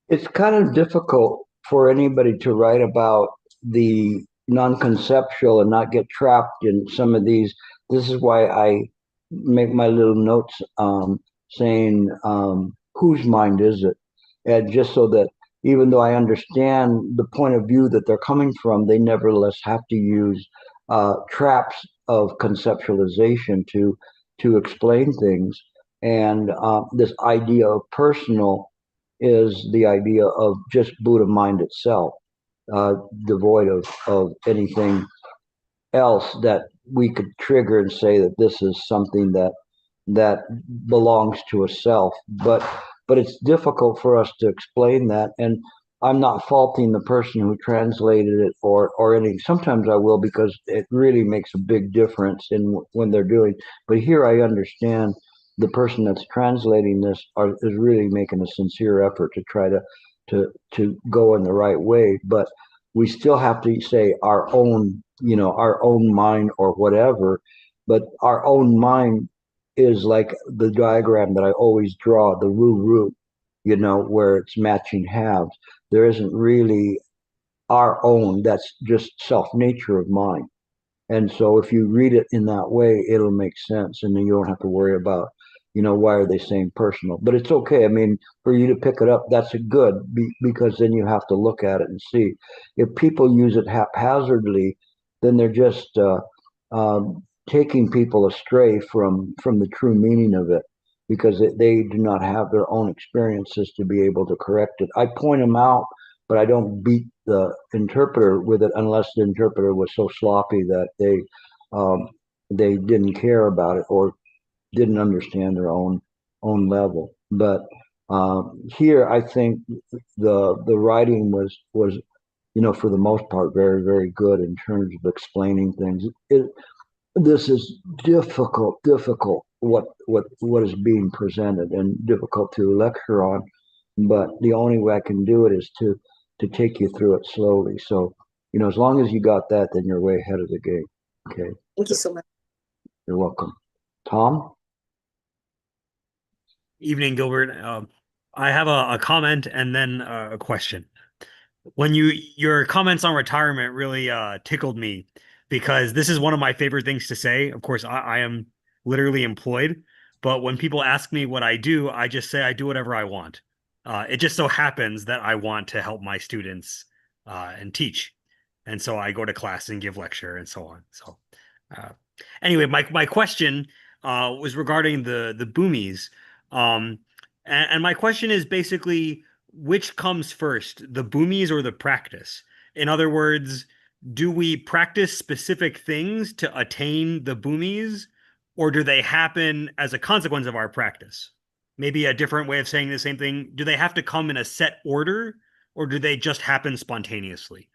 It's kind of difficult for anybody to write about the non-conceptual and not get trapped in some of these. This is why I make my little notes saying, whose mind is it? And just so that even though I understand the point of view that they're coming from, they nevertheless have to use traps of conceptualization to explain things. And this idea of personal is the idea of just Buddha mind itself, devoid of anything else that we could trigger and say that this is something that belongs to a self. But it's difficult for us to explain that, and I'm not faulting the person who translated it or any. Sometimes I will, because it really makes a big difference in when they're doing. But here I understand the person that's translating this is really making a sincere effort to try to go in the right way. But we still have to say our own, our own mind or whatever. But our own mind is like the diagram that I always draw, the root, where it's matching halves. There isn't really our own. That's just self-nature of mind. And so if you read it in that way, it'll make sense. And then you don't have to worry about, why are they saying personal? But it's okay. I mean, for you to pick it up, that's good, because then you have to look at it and see. If people use it haphazardly, then they're just taking people astray from the true meaning of it, because they do not have their own experiences to be able to correct it. I point them out, but I don't beat the interpreter with it unless the interpreter was so sloppy that they didn't care about it or didn't understand their own level. But here, I think the writing was for the most part very, very good in terms of explaining things. This is difficult what is being presented, and difficult to lecture on. But the only way I can do it is to take you through it slowly. So, as long as you got that, then you're way ahead of the game. Okay. Thank you so much. You're welcome. Tom? Evening, Gilbert. I have a comment and then a question. When your comments on retirement really tickled me, because this is one of my favorite things to say. Of course, I am literally employed, but when people ask me what I do, I just say I do whatever I want. It just so happens that I want to help my students and teach. And so I go to class and give lecture and so on. So anyway, my question was regarding the boomies. And my question is basically, which comes first, the boomies or the practice? In other words, do we practice specific things to attain the boomies, or do they happen as a consequence of our practice? Maybe a different way of saying the same thing. Do they have to come in a set order, or do they just happen spontaneously?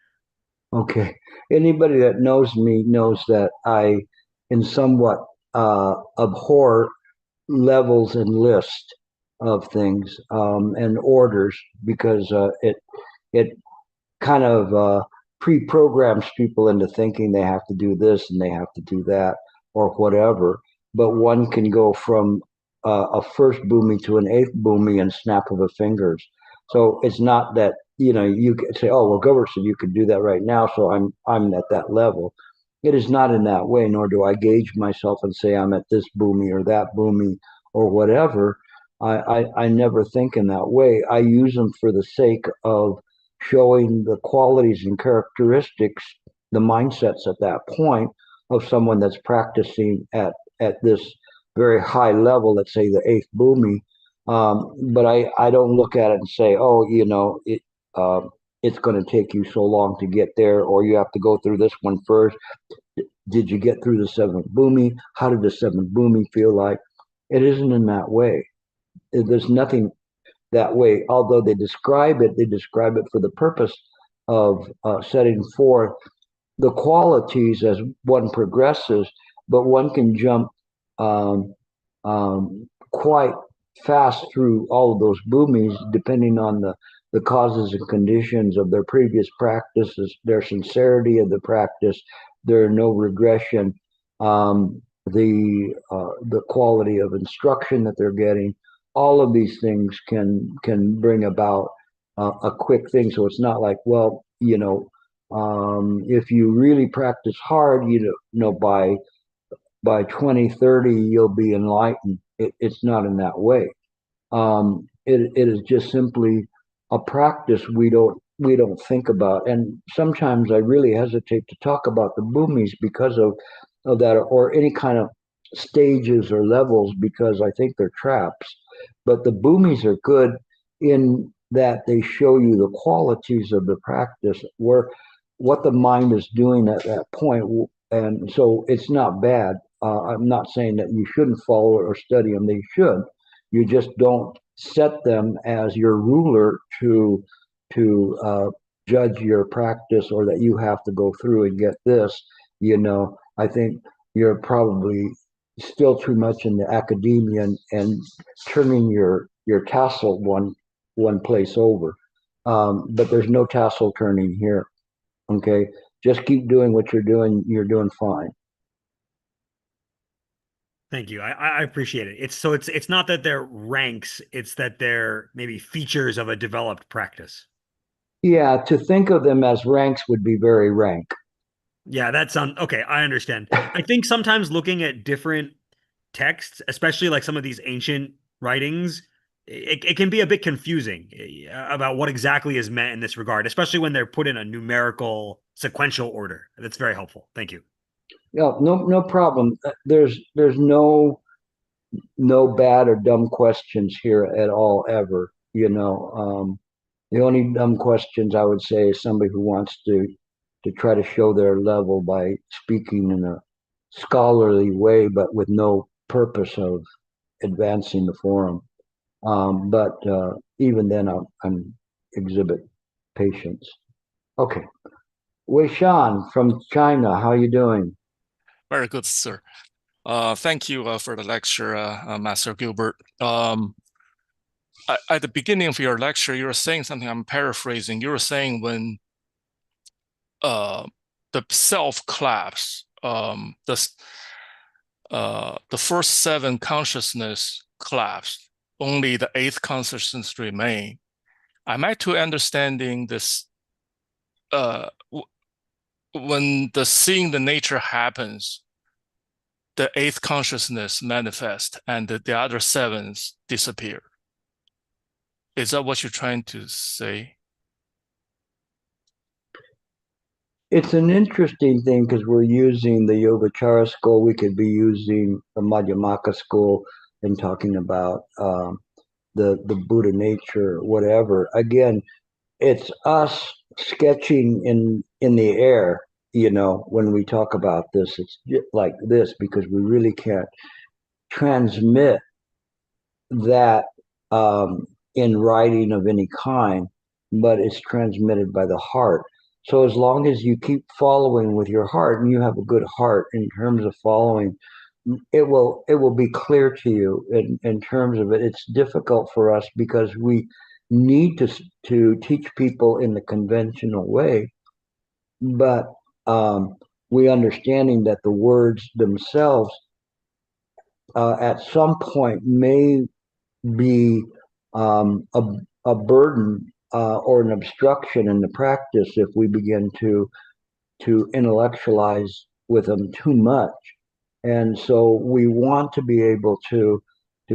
Okay. Anybody that knows me knows that I, in somewhat abhor levels and lists of things and orders, because it kind of pre-programs people into thinking they have to do this and they have to do that or whatever. But one can go from a first boomy to an eighth boomy in snap of the fingers. So it's not that you can say, oh well, Gilbert said you could do that right now, so I'm at that level. It is not in that way, nor do I gauge myself and say I'm at this boomy or that boomy or whatever. I never think in that way. I use them for the sake of showing the qualities and characteristics, the mindsets at that point of someone that's practicing at this very high level, let's say the eighth boomy. But I don't look at it and say, oh, it's going to take you so long to get there, or you have to go through this one first. Did you get through the seventh boomy? How did the seventh boomy feel like? It isn't in that way. There's nothing that way. Although they describe it for the purpose of setting forth the qualities as one progresses, but one can jump quite fast through all of those boomies depending on the causes and conditions of their previous practices, their sincerity of the practice, their no regression, the quality of instruction that they're getting. All of these things can bring about a quick thing. So it's not like, well, if you really practice hard, by 2030 you'll be enlightened. It's not in that way. It is just simply a practice we don't think about. And sometimes I really hesitate to talk about the bhumis because of that, or any kind of stages or levels, because I think they're traps. But the bhumis are good in that they show you the qualities of the practice, where what the mind is doing at that point. And so it's not bad. I'm not saying that you shouldn't follow or study them. They should. You just don't set them as your ruler to judge your practice, or that you have to go through and get this. I think you're probably still too much in the academia and turning your tassel one place over. But there's no tassel turning here. Okay, just keep doing what you're doing. You're doing fine. Thank you. I appreciate it. It's not that they're ranks, it's that they're maybe features of a developed practice. Yeah, to think of them as ranks would be very rank. Yeah, that's okay. I understand. I think sometimes looking at different texts, especially like some of these ancient writings, it can be a bit confusing about what exactly is meant in this regard, especially when they're put in a numerical sequential order. That's very helpful. Thank you. Yeah, no problem. There's no bad or dumb questions here at all, ever. The only dumb questions I would say is somebody who wants to try to show their level by speaking in a scholarly way, but with no purpose of advancing the forum. But even then, I'm exhibit patience. Okay, Wei Shan from China, how are you doing? Very good, sir. Thank you for the lecture, Master Gilbert. At the beginning of your lecture, you were saying something, I'm paraphrasing. You were saying when the self collapse, the first 7 consciousness collapsed, only the 8th consciousness remain. Am I to understanding this, when the seeing the nature happens, the 8th consciousness manifests and the other 7s disappear? Is that what you're trying to say? It's an interesting thing because we're using the Yogacara school. We could be using the Madhyamaka school and talking about the Buddha nature, whatever. Again, it's us sketching in the air. When we talk about this, it's like this because we really can't transmit that in writing of any kind, but it's transmitted by the heart. So as long as you keep following with your heart, and you have a good heart in terms of following, it will be clear to you in terms of it. It's difficult for us because we need to teach people in the conventional way, but we understanding that the words themselves at some point may be a burden or an obstruction in the practice if we begin to intellectualize with them too much. And so we want to be able to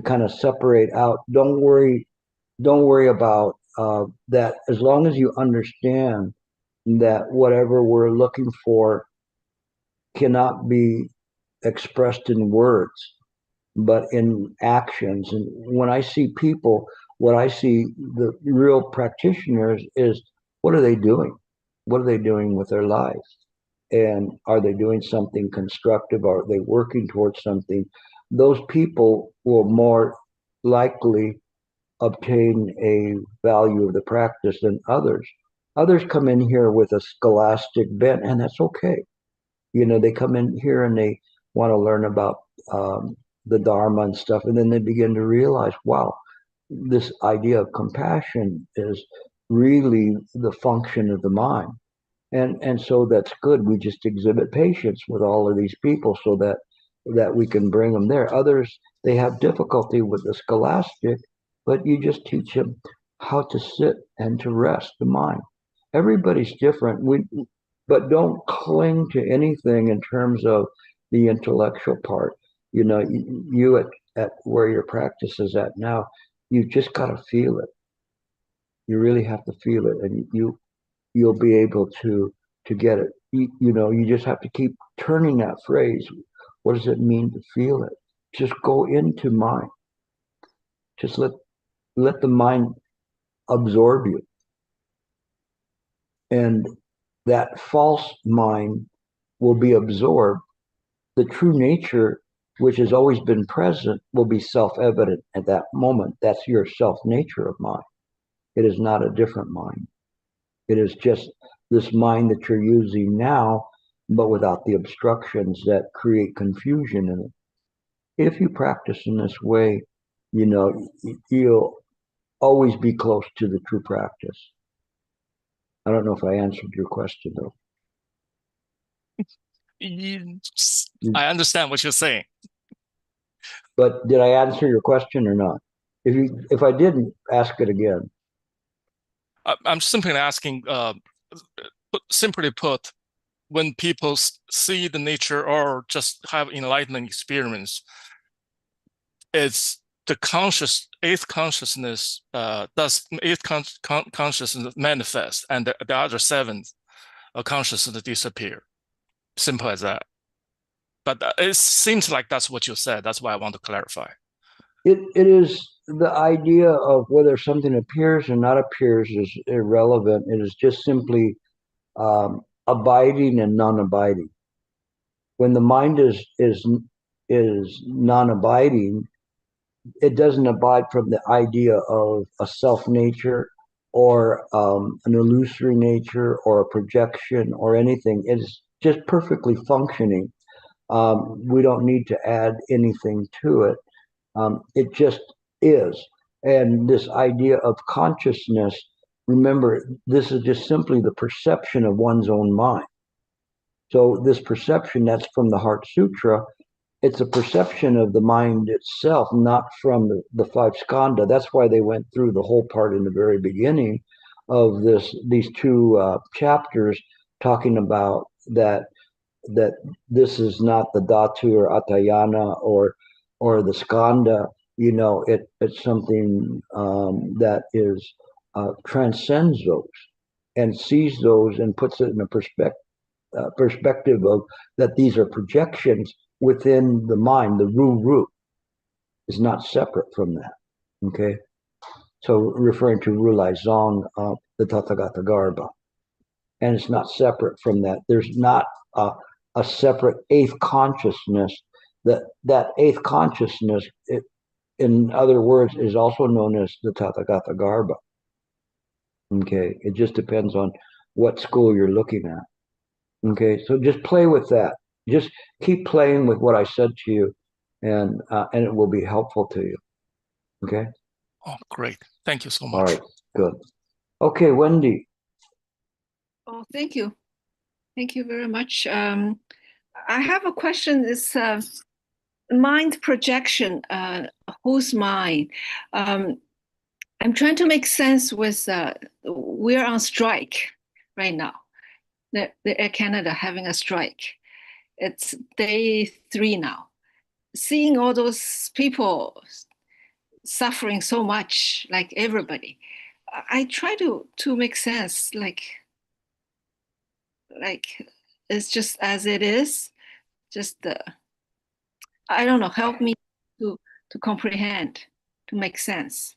kind of separate out. Don't worry about that, as long as you understand that whatever we're looking for cannot be expressed in words, but in actions. And when I see people, what I see the real practitioners is, what are they doing? What are they doing with their lives? And are they doing something constructive? Are they working towards something? Those people will more likely obtain a value of the practice than others. Others come in here with a scholastic bent, and that's okay. They come in here and they want to learn about the Dharma and stuff, and then they begin to realize, wow, this idea of compassion is really the function of the mind. And so that's good. We just exhibit patience with all of these people so that that we can bring them there. Others, they have difficulty with the scholastic, but you just teach them how to sit and to rest the mind. Everybody's different. But don't cling to anything in terms of the intellectual part. You know, you at where your practice is at now, you just got to feel it. You really have to feel it, and you'll be able to get it. You know, you just have to keep turning that phrase. What does it mean to feel it? Just go into mind. Just let the mind absorb you. And that false mind will be absorbed. The true nature, which has always been present, will be self-evident at that moment. That's your self-nature of mind. It is not a different mind. It is just this mind that you're using now, but without the obstructions that create confusion in it. If you practice in this way, you know, you'll always be close to the true practice. I don't know if I answered your question, though. I understand what you're saying. But did I answer your question or not? If I didn't, ask it again. I'm simply asking, simply put, when people see the nature or just have enlightenment experience, it's the eighth consciousness, does eighth consciousness manifest, and the other seventh consciousness disappear. Simple as that. But it seems like that's what you said. That's why I want to clarify. It is the idea of whether something appears or not appears is irrelevant. It is just simply abiding and non-abiding. When the mind is non-abiding, it doesn't abide from the idea of a self-nature or an illusory nature or a projection or anything. It's just perfectly functioning. We don't need to add anything to it. It just is. And this idea of consciousness, remember, this is just simply the perception of one's own mind. So this perception, that's from the Heart Sutra, it's a perception of the mind itself, not from the five skandha. That's why they went through the whole part in the very beginning of these two chapters, talking about that this is not the dhatu or atayana or the skandha. You know, it's something that is transcends those and sees those and puts it in a perspective of that these are projections within the mind. The ru is not separate from that. Okay, so referring to Rulai Zong, the Tathagata Garbha, and it's not separate from that. There's not a separate eighth consciousness. That eighth consciousness, in other words, is also known as the Tathagata Garbha. Okay, it just depends on what school you're looking at. Okay, so just play with that. Just keep playing with what I said to you, and it will be helpful to you. Okay. Oh, great! Thank you so much. All right, good. Okay, Wendy. Oh, thank you. Thank you very much. I have a question. It's mind projection. Whose mind? I'm trying to make sense with, we're on strike right now. The Air Canada having a strike. It's day 3 now. Seeing all those people suffering so much, like everybody, I try to make sense, like it's just as it is, just I don't know, help me to comprehend, to make sense.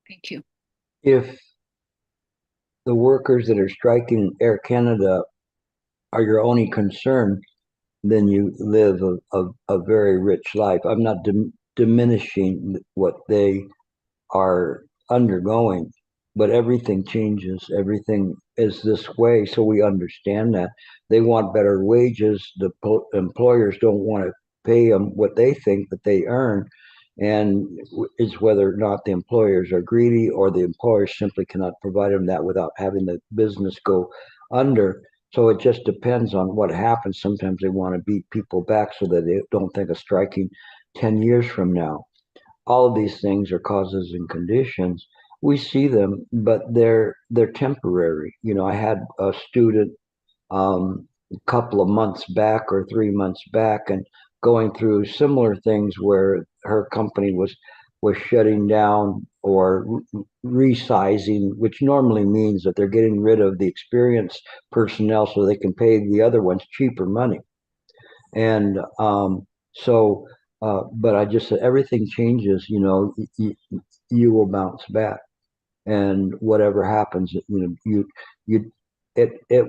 Thank you. If the workers that are striking Air Canada are your only concern, then you live a very rich life. I'm not diminishing what they are undergoing, but everything changes. Everything is this way, so we understand that. They want better wages. The employers don't want to pay them what they think that they earn, and it's whether or not the employers are greedy or the employers simply cannot provide them that without having the business go under. So it just depends on what happens. Sometimes they want to beat people back so that they don't think of striking 10 years from now. All of these things are causes and conditions. We see them, but they're temporary. You know, I had a student a couple of months back or 3 months back, and going through similar things where her company was shutting down or resizing, which normally means that they're getting rid of the experienced personnel so they can pay the other ones cheaper money. And but I just said everything changes. You know, you will bounce back, and whatever happens, it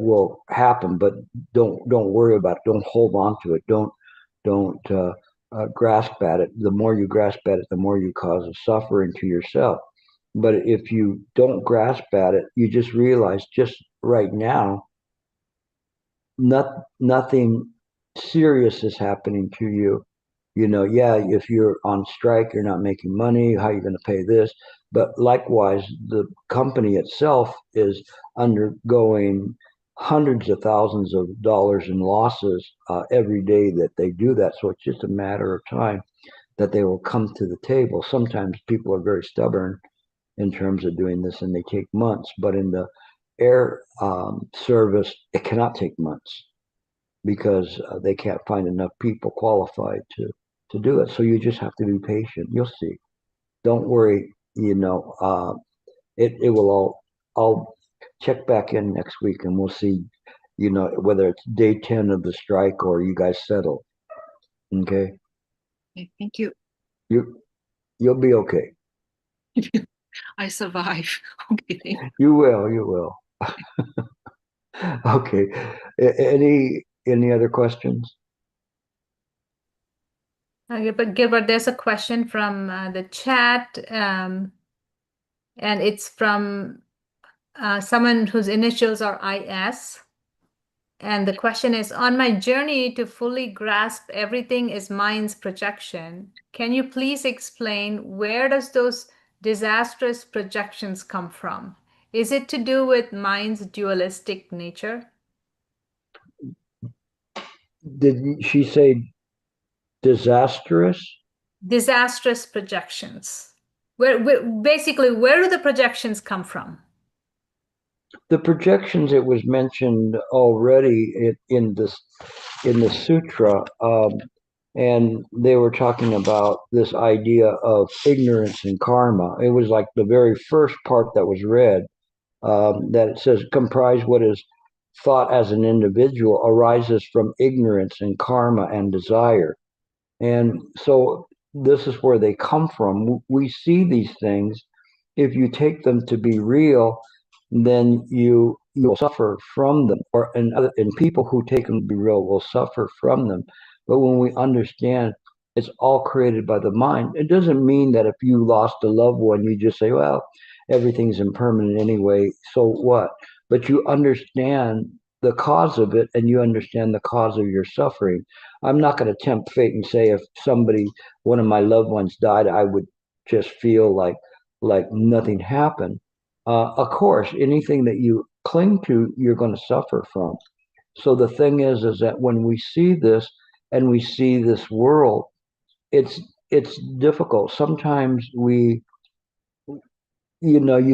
will happen. But don't worry about it. Don't hold on to it. Don't grasp at it. The more you grasp at it, the more you cause a suffering to yourself. But if you don't grasp at it, you just realize just right now, nothing serious is happening to you. You know, yeah, if you're on strike, you're not making money. How are you going to pay this? But likewise, the company itself is undergoing hundreds of thousands of dollars in losses every day that they do that. So it's just a matter of time that they will come to the table. Sometimes people are very stubborn in terms of doing this, and they take months. But in the air service, it cannot take months because they can't find enough people qualified to do it. So you just have to be patient. You'll see. Don't worry. You know, it will all. I'll check back in next week, and we'll see. You know, whether it's day 10 of the strike or you guys settle. Okay. Okay, thank you. You'll be okay. I survive. Okay, thank you. You will. You will. Okay. Any other questions? But Gilbert, there's a question from the chat, and it's from someone whose initials are IS. And the question is, on my journey to fully grasp everything is mind's projection, can you please explain where does those disastrous projections come from? Is it to do with mind's dualistic nature? Did she say disastrous? Disastrous projections. Basically, where do the projections come from? The projections, it was mentioned already in the sutra, and they were talking about this idea of ignorance and karma. It was like the very first part that was read, that it says comprise what is thought as an individual arises from ignorance and karma and desire. And so this is where they come from. We see these things. If you take them to be real, then you'll suffer from them. And people who take them to be real will suffer from them. But when we understand it's all created by the mind, it doesn't mean that if you lost a loved one, you just say, well, everything's impermanent anyway, so what? But you understand the cause of it, and you understand the cause of your suffering. I'm not going to tempt fate and say if one of my loved ones died, I would just feel like nothing happened. Of course, anything that you cling to, you're going to suffer from. So the thing is that when we see this and we see this world, it's difficult. Sometimes you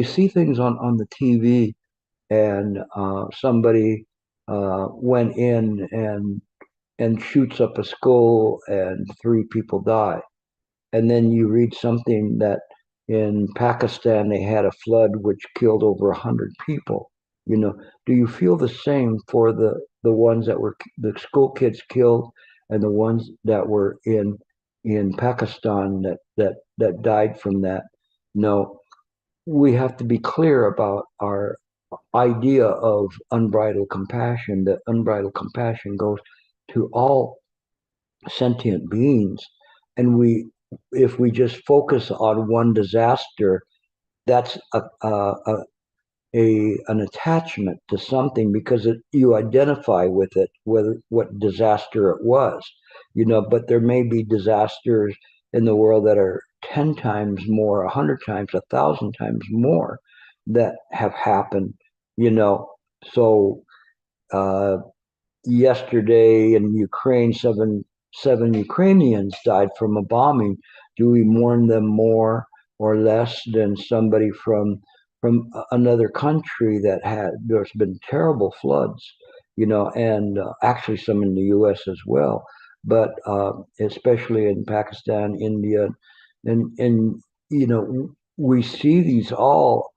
see things on the TV, and somebody went in and shoots up a school and 3 people die. And then you read something that in Pakistan they had a flood which killed over 100 people. You know, do you feel the same for the ones that were the school kids killed and the ones that were in Pakistan that died from that? No, we have to be clear about our idea of unbridled compassion, that unbridled compassion goes to all sentient beings. And if we just focus on one disaster, that's an attachment to something, because you identify with it, what disaster it was, but there may be disasters in the world that are 10 times more, 100 times, 1,000 times more that have happened, so yesterday in Ukraine, seven Ukrainians died from a bombing. Do we mourn them more or less than somebody from another country there's been terrible floods, and actually some in the U.S. as well, but especially in Pakistan, India, and we see these all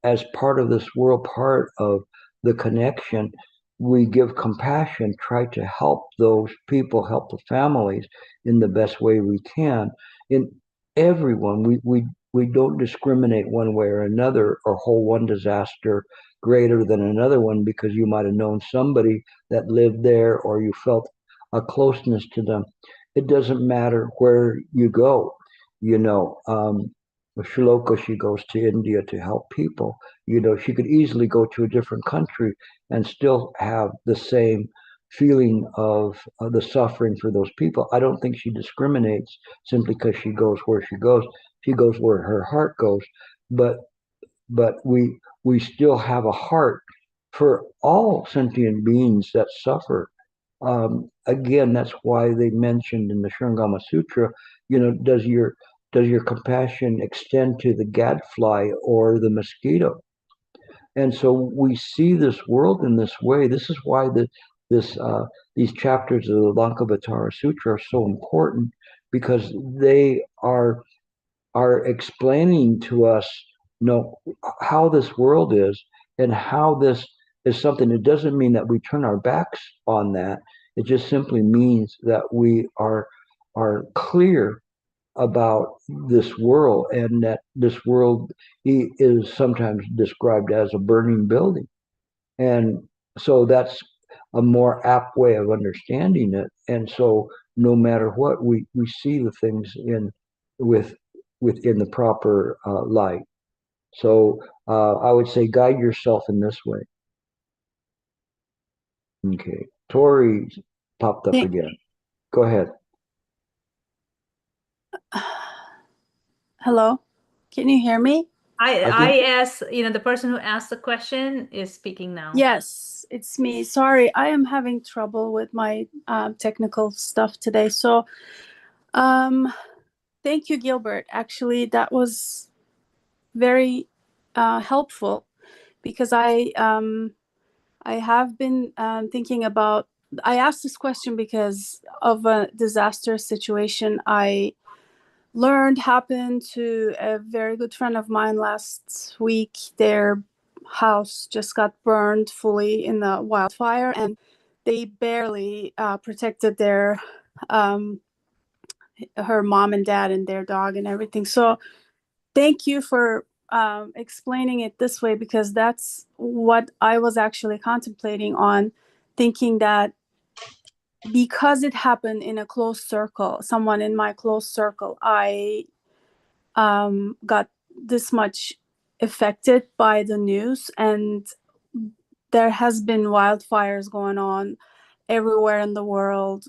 as part of this world, part of the connection. We give compassion, try to help those people, help the families in the best way we can. In everyone, we don't discriminate one way or another or hold one disaster greater than another one because you might have known somebody that lived there or you felt a closeness to them. It doesn't matter where you go, Shloka, she goes to India to help people. She could easily go to a different country and still have the same feeling of the suffering for those people. I don't think she discriminates simply because she goes where she goes. She goes where her heart goes. But we still have a heart for all sentient beings that suffer. Again, that's why they mentioned in the Shurangama Sutra, does your compassion extend to the gadfly or the mosquito? And so we see this world in this way. This is why these chapters of the Lankavatara Sutra are so important, because they are explaining to us, how this world is and how this is something. It doesn't mean that we turn our backs on that. It just simply means that we are clear about this world, and that this world is sometimes described as a burning building. And so that's a more apt way of understanding it. And so no matter what, we see the things within the proper light. So I would say guide yourself in this way. Okay, Tori popped up again. Go ahead. Hello, can you hear me? I asked, the person who asked the question is speaking now. Yes, it's me. Sorry, I am having trouble with my technical stuff today. So, thank you, Gilbert. Actually, that was very helpful, because I have been thinking about. I asked this question because of a disaster situation I learned happened to a very good friend of mine last week. Their house just got burned fully in the wildfire, and they barely protected their her mom and dad and their dog and everything. So thank you for explaining it this way, because that's what I was actually contemplating on, thinking that because it happened in a close circle, someone in my close circle, I got this much affected by the news, and there has been wildfires going on everywhere in the world,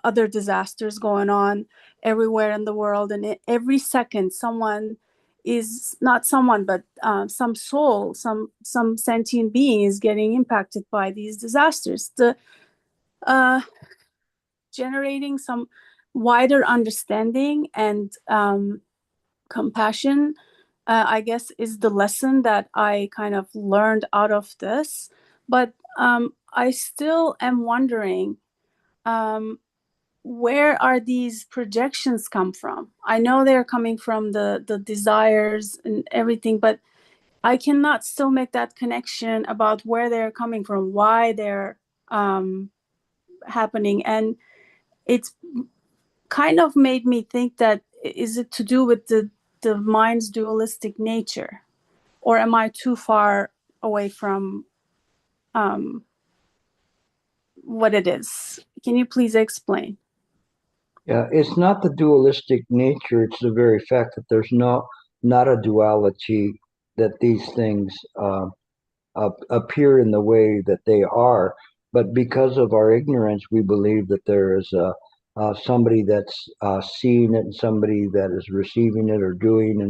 other disasters going on everywhere in the world, and every second someone is not someone but some soul, some sentient being is getting impacted by these disasters. The generating some wider understanding and compassion, I guess, is the lesson that I kind of learned out of this. But I still am wondering, where are these projections come from? I know they're coming from the desires and everything, but I cannot still make that connection about where they're coming from, why they're happening. And it's kind of made me think that, is it to do with the mind's dualistic nature, or am I too far away from what it is? Can you please explain? Yeah, it's not the dualistic nature. It's the very fact that there's not a duality, that these things appear in the way that they are. But because of our ignorance, we believe that there is somebody that's seeing it and somebody that is receiving it or doing,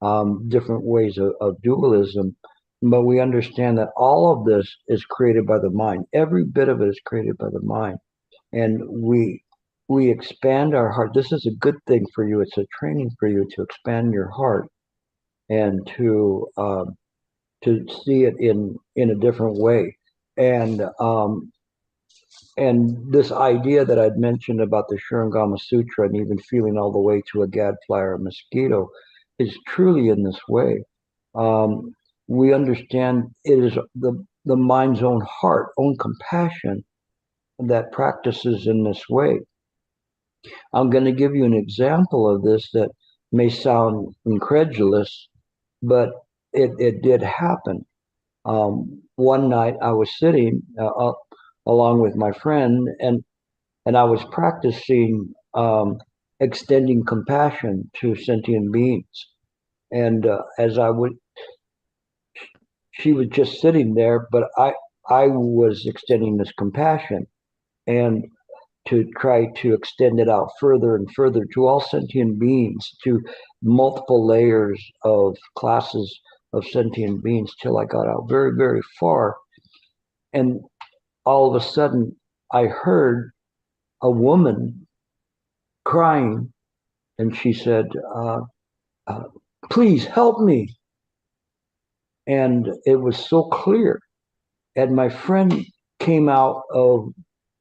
and different ways of dualism. but we understand that all of this is created by the mind. Every bit of it is created by the mind. And we expand our heart. This is a good thing for you. It's a training for you to expand your heart and to see it in a different way. And this idea that I'd mentioned about the Shurangama Sutra and even feeling all the way to a gadfly or a mosquito is truly in this way. We understand it is the mind's own heart, own compassion that practices in this way. I'm going to give you an example of this that may sound incredulous, but it did happen. One night I was sitting along with my friend, and I was practicing extending compassion to sentient beings. And as I would, she was just sitting there, but I was extending this compassion and to try to extend it out further and further to all sentient beings, to multiple layers of classes of sentient beings, till I got out very, very far. And all of a sudden, I heard a woman crying, and she said, please help me. And it was so clear. And my friend came out of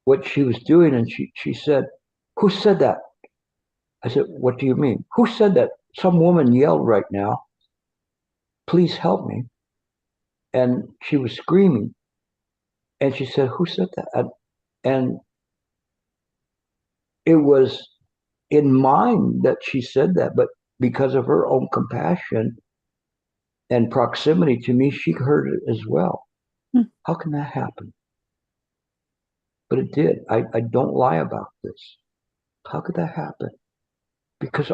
what she was doing, and she said, who said that? I said, what do you mean? Who said that? Some woman yelled right now, please help me. And she was screaming. And she said, who said that? And it was in mind that she said that, but because of her own compassion and proximity to me, she heard it as well. How can that happen? But it did. I don't lie about this. How could that happen? Because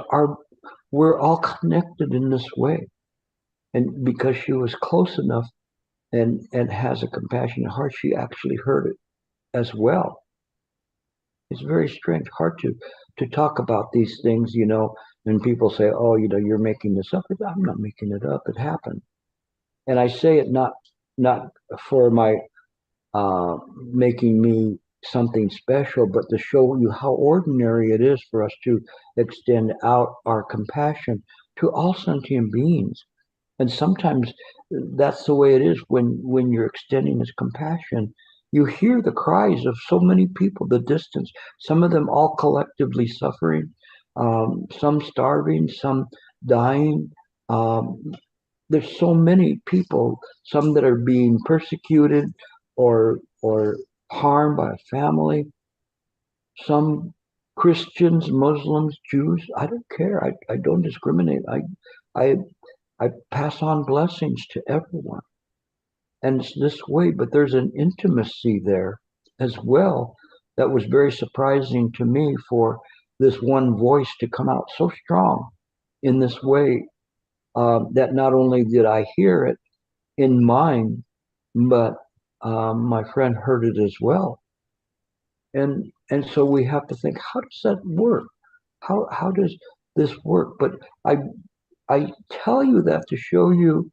we're all connected in this way. And because she was close enough and has a compassionate heart, she actually heard it as well. It's very strange, hard to talk about these things, and people say, oh, you're making this up. I'm not making it up. It happened. And I say it not for my making me something special, but to show you how ordinary it is for us to extend out our compassion to all sentient beings. And sometimes that's the way it is when you're extending this compassion. You hear the cries of so many people, the distance, some of them all collectively suffering, some starving, some dying. There's so many people, some that are being persecuted or harmed by a family, some Christians, Muslims, Jews. I don't care. I don't discriminate. I pass on blessings to everyone. And it's this way, but there's an intimacy there as well that was very surprising to me, for this one voice to come out so strong in this way, that not only did I hear it in mind, but my friend heard it as well. And so we have to think, how does that work? How does this work? But I tell you that to show you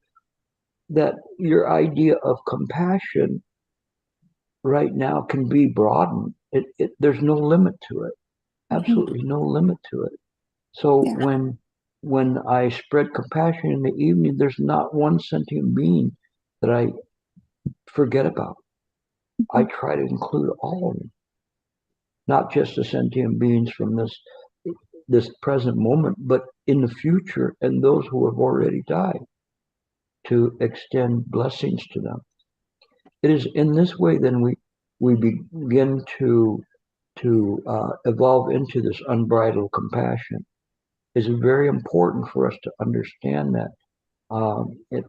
that your idea of compassion right now can be broadened. There's no limit to it. Absolutely no limit to it. So when I spread compassion in the evening, there's not one sentient being that I forget about. I try to include all of them, not just the sentient beings from this present moment, but in the future, and those who have already died, to extend blessings to them. It is in this way then we begin to evolve into this unbridled compassion. It's very important for us to understand that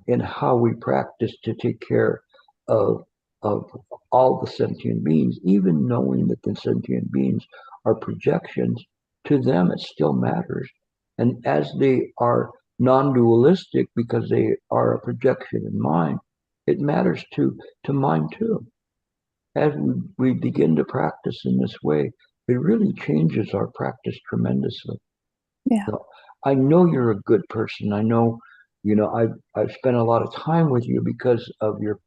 in how we practice to take care of all the sentient beings, even knowing that the sentient beings are projections. To them it still matters, and as they are non-dualistic because they are a projection in mind, it matters to mind too. As we begin to practice in this way, it really changes our practice tremendously. Yeah. So I know you're a good person. I know You know, I've spent a lot of time with you because of your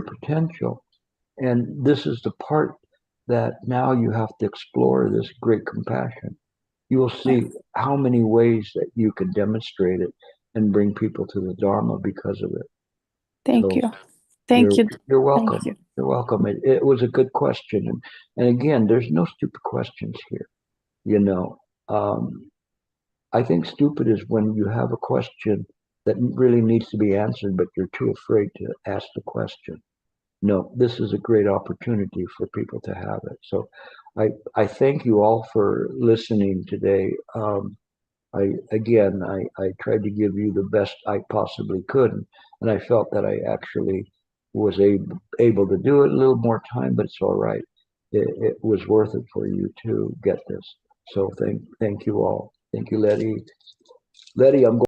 potential. And this is the part that now you have to explore this great compassion. You will see how many ways that you can demonstrate it and bring people to the Dharma because of it. Thank So you. Thank you. You're welcome. Thank you. You're welcome. It was a good question. And again, there's no stupid questions here. You know, I think stupid is when you have a question that really needs to be answered, but you're too afraid to ask the question. No, this is a great opportunity for people to have it. So I thank you all for listening today. I tried to give you the best I possibly could, and I felt that I actually was able to do it. A little more time, but it's all right. It was worth it for you to get this. So thank you all. Thank you, Letty. Letty, I'm going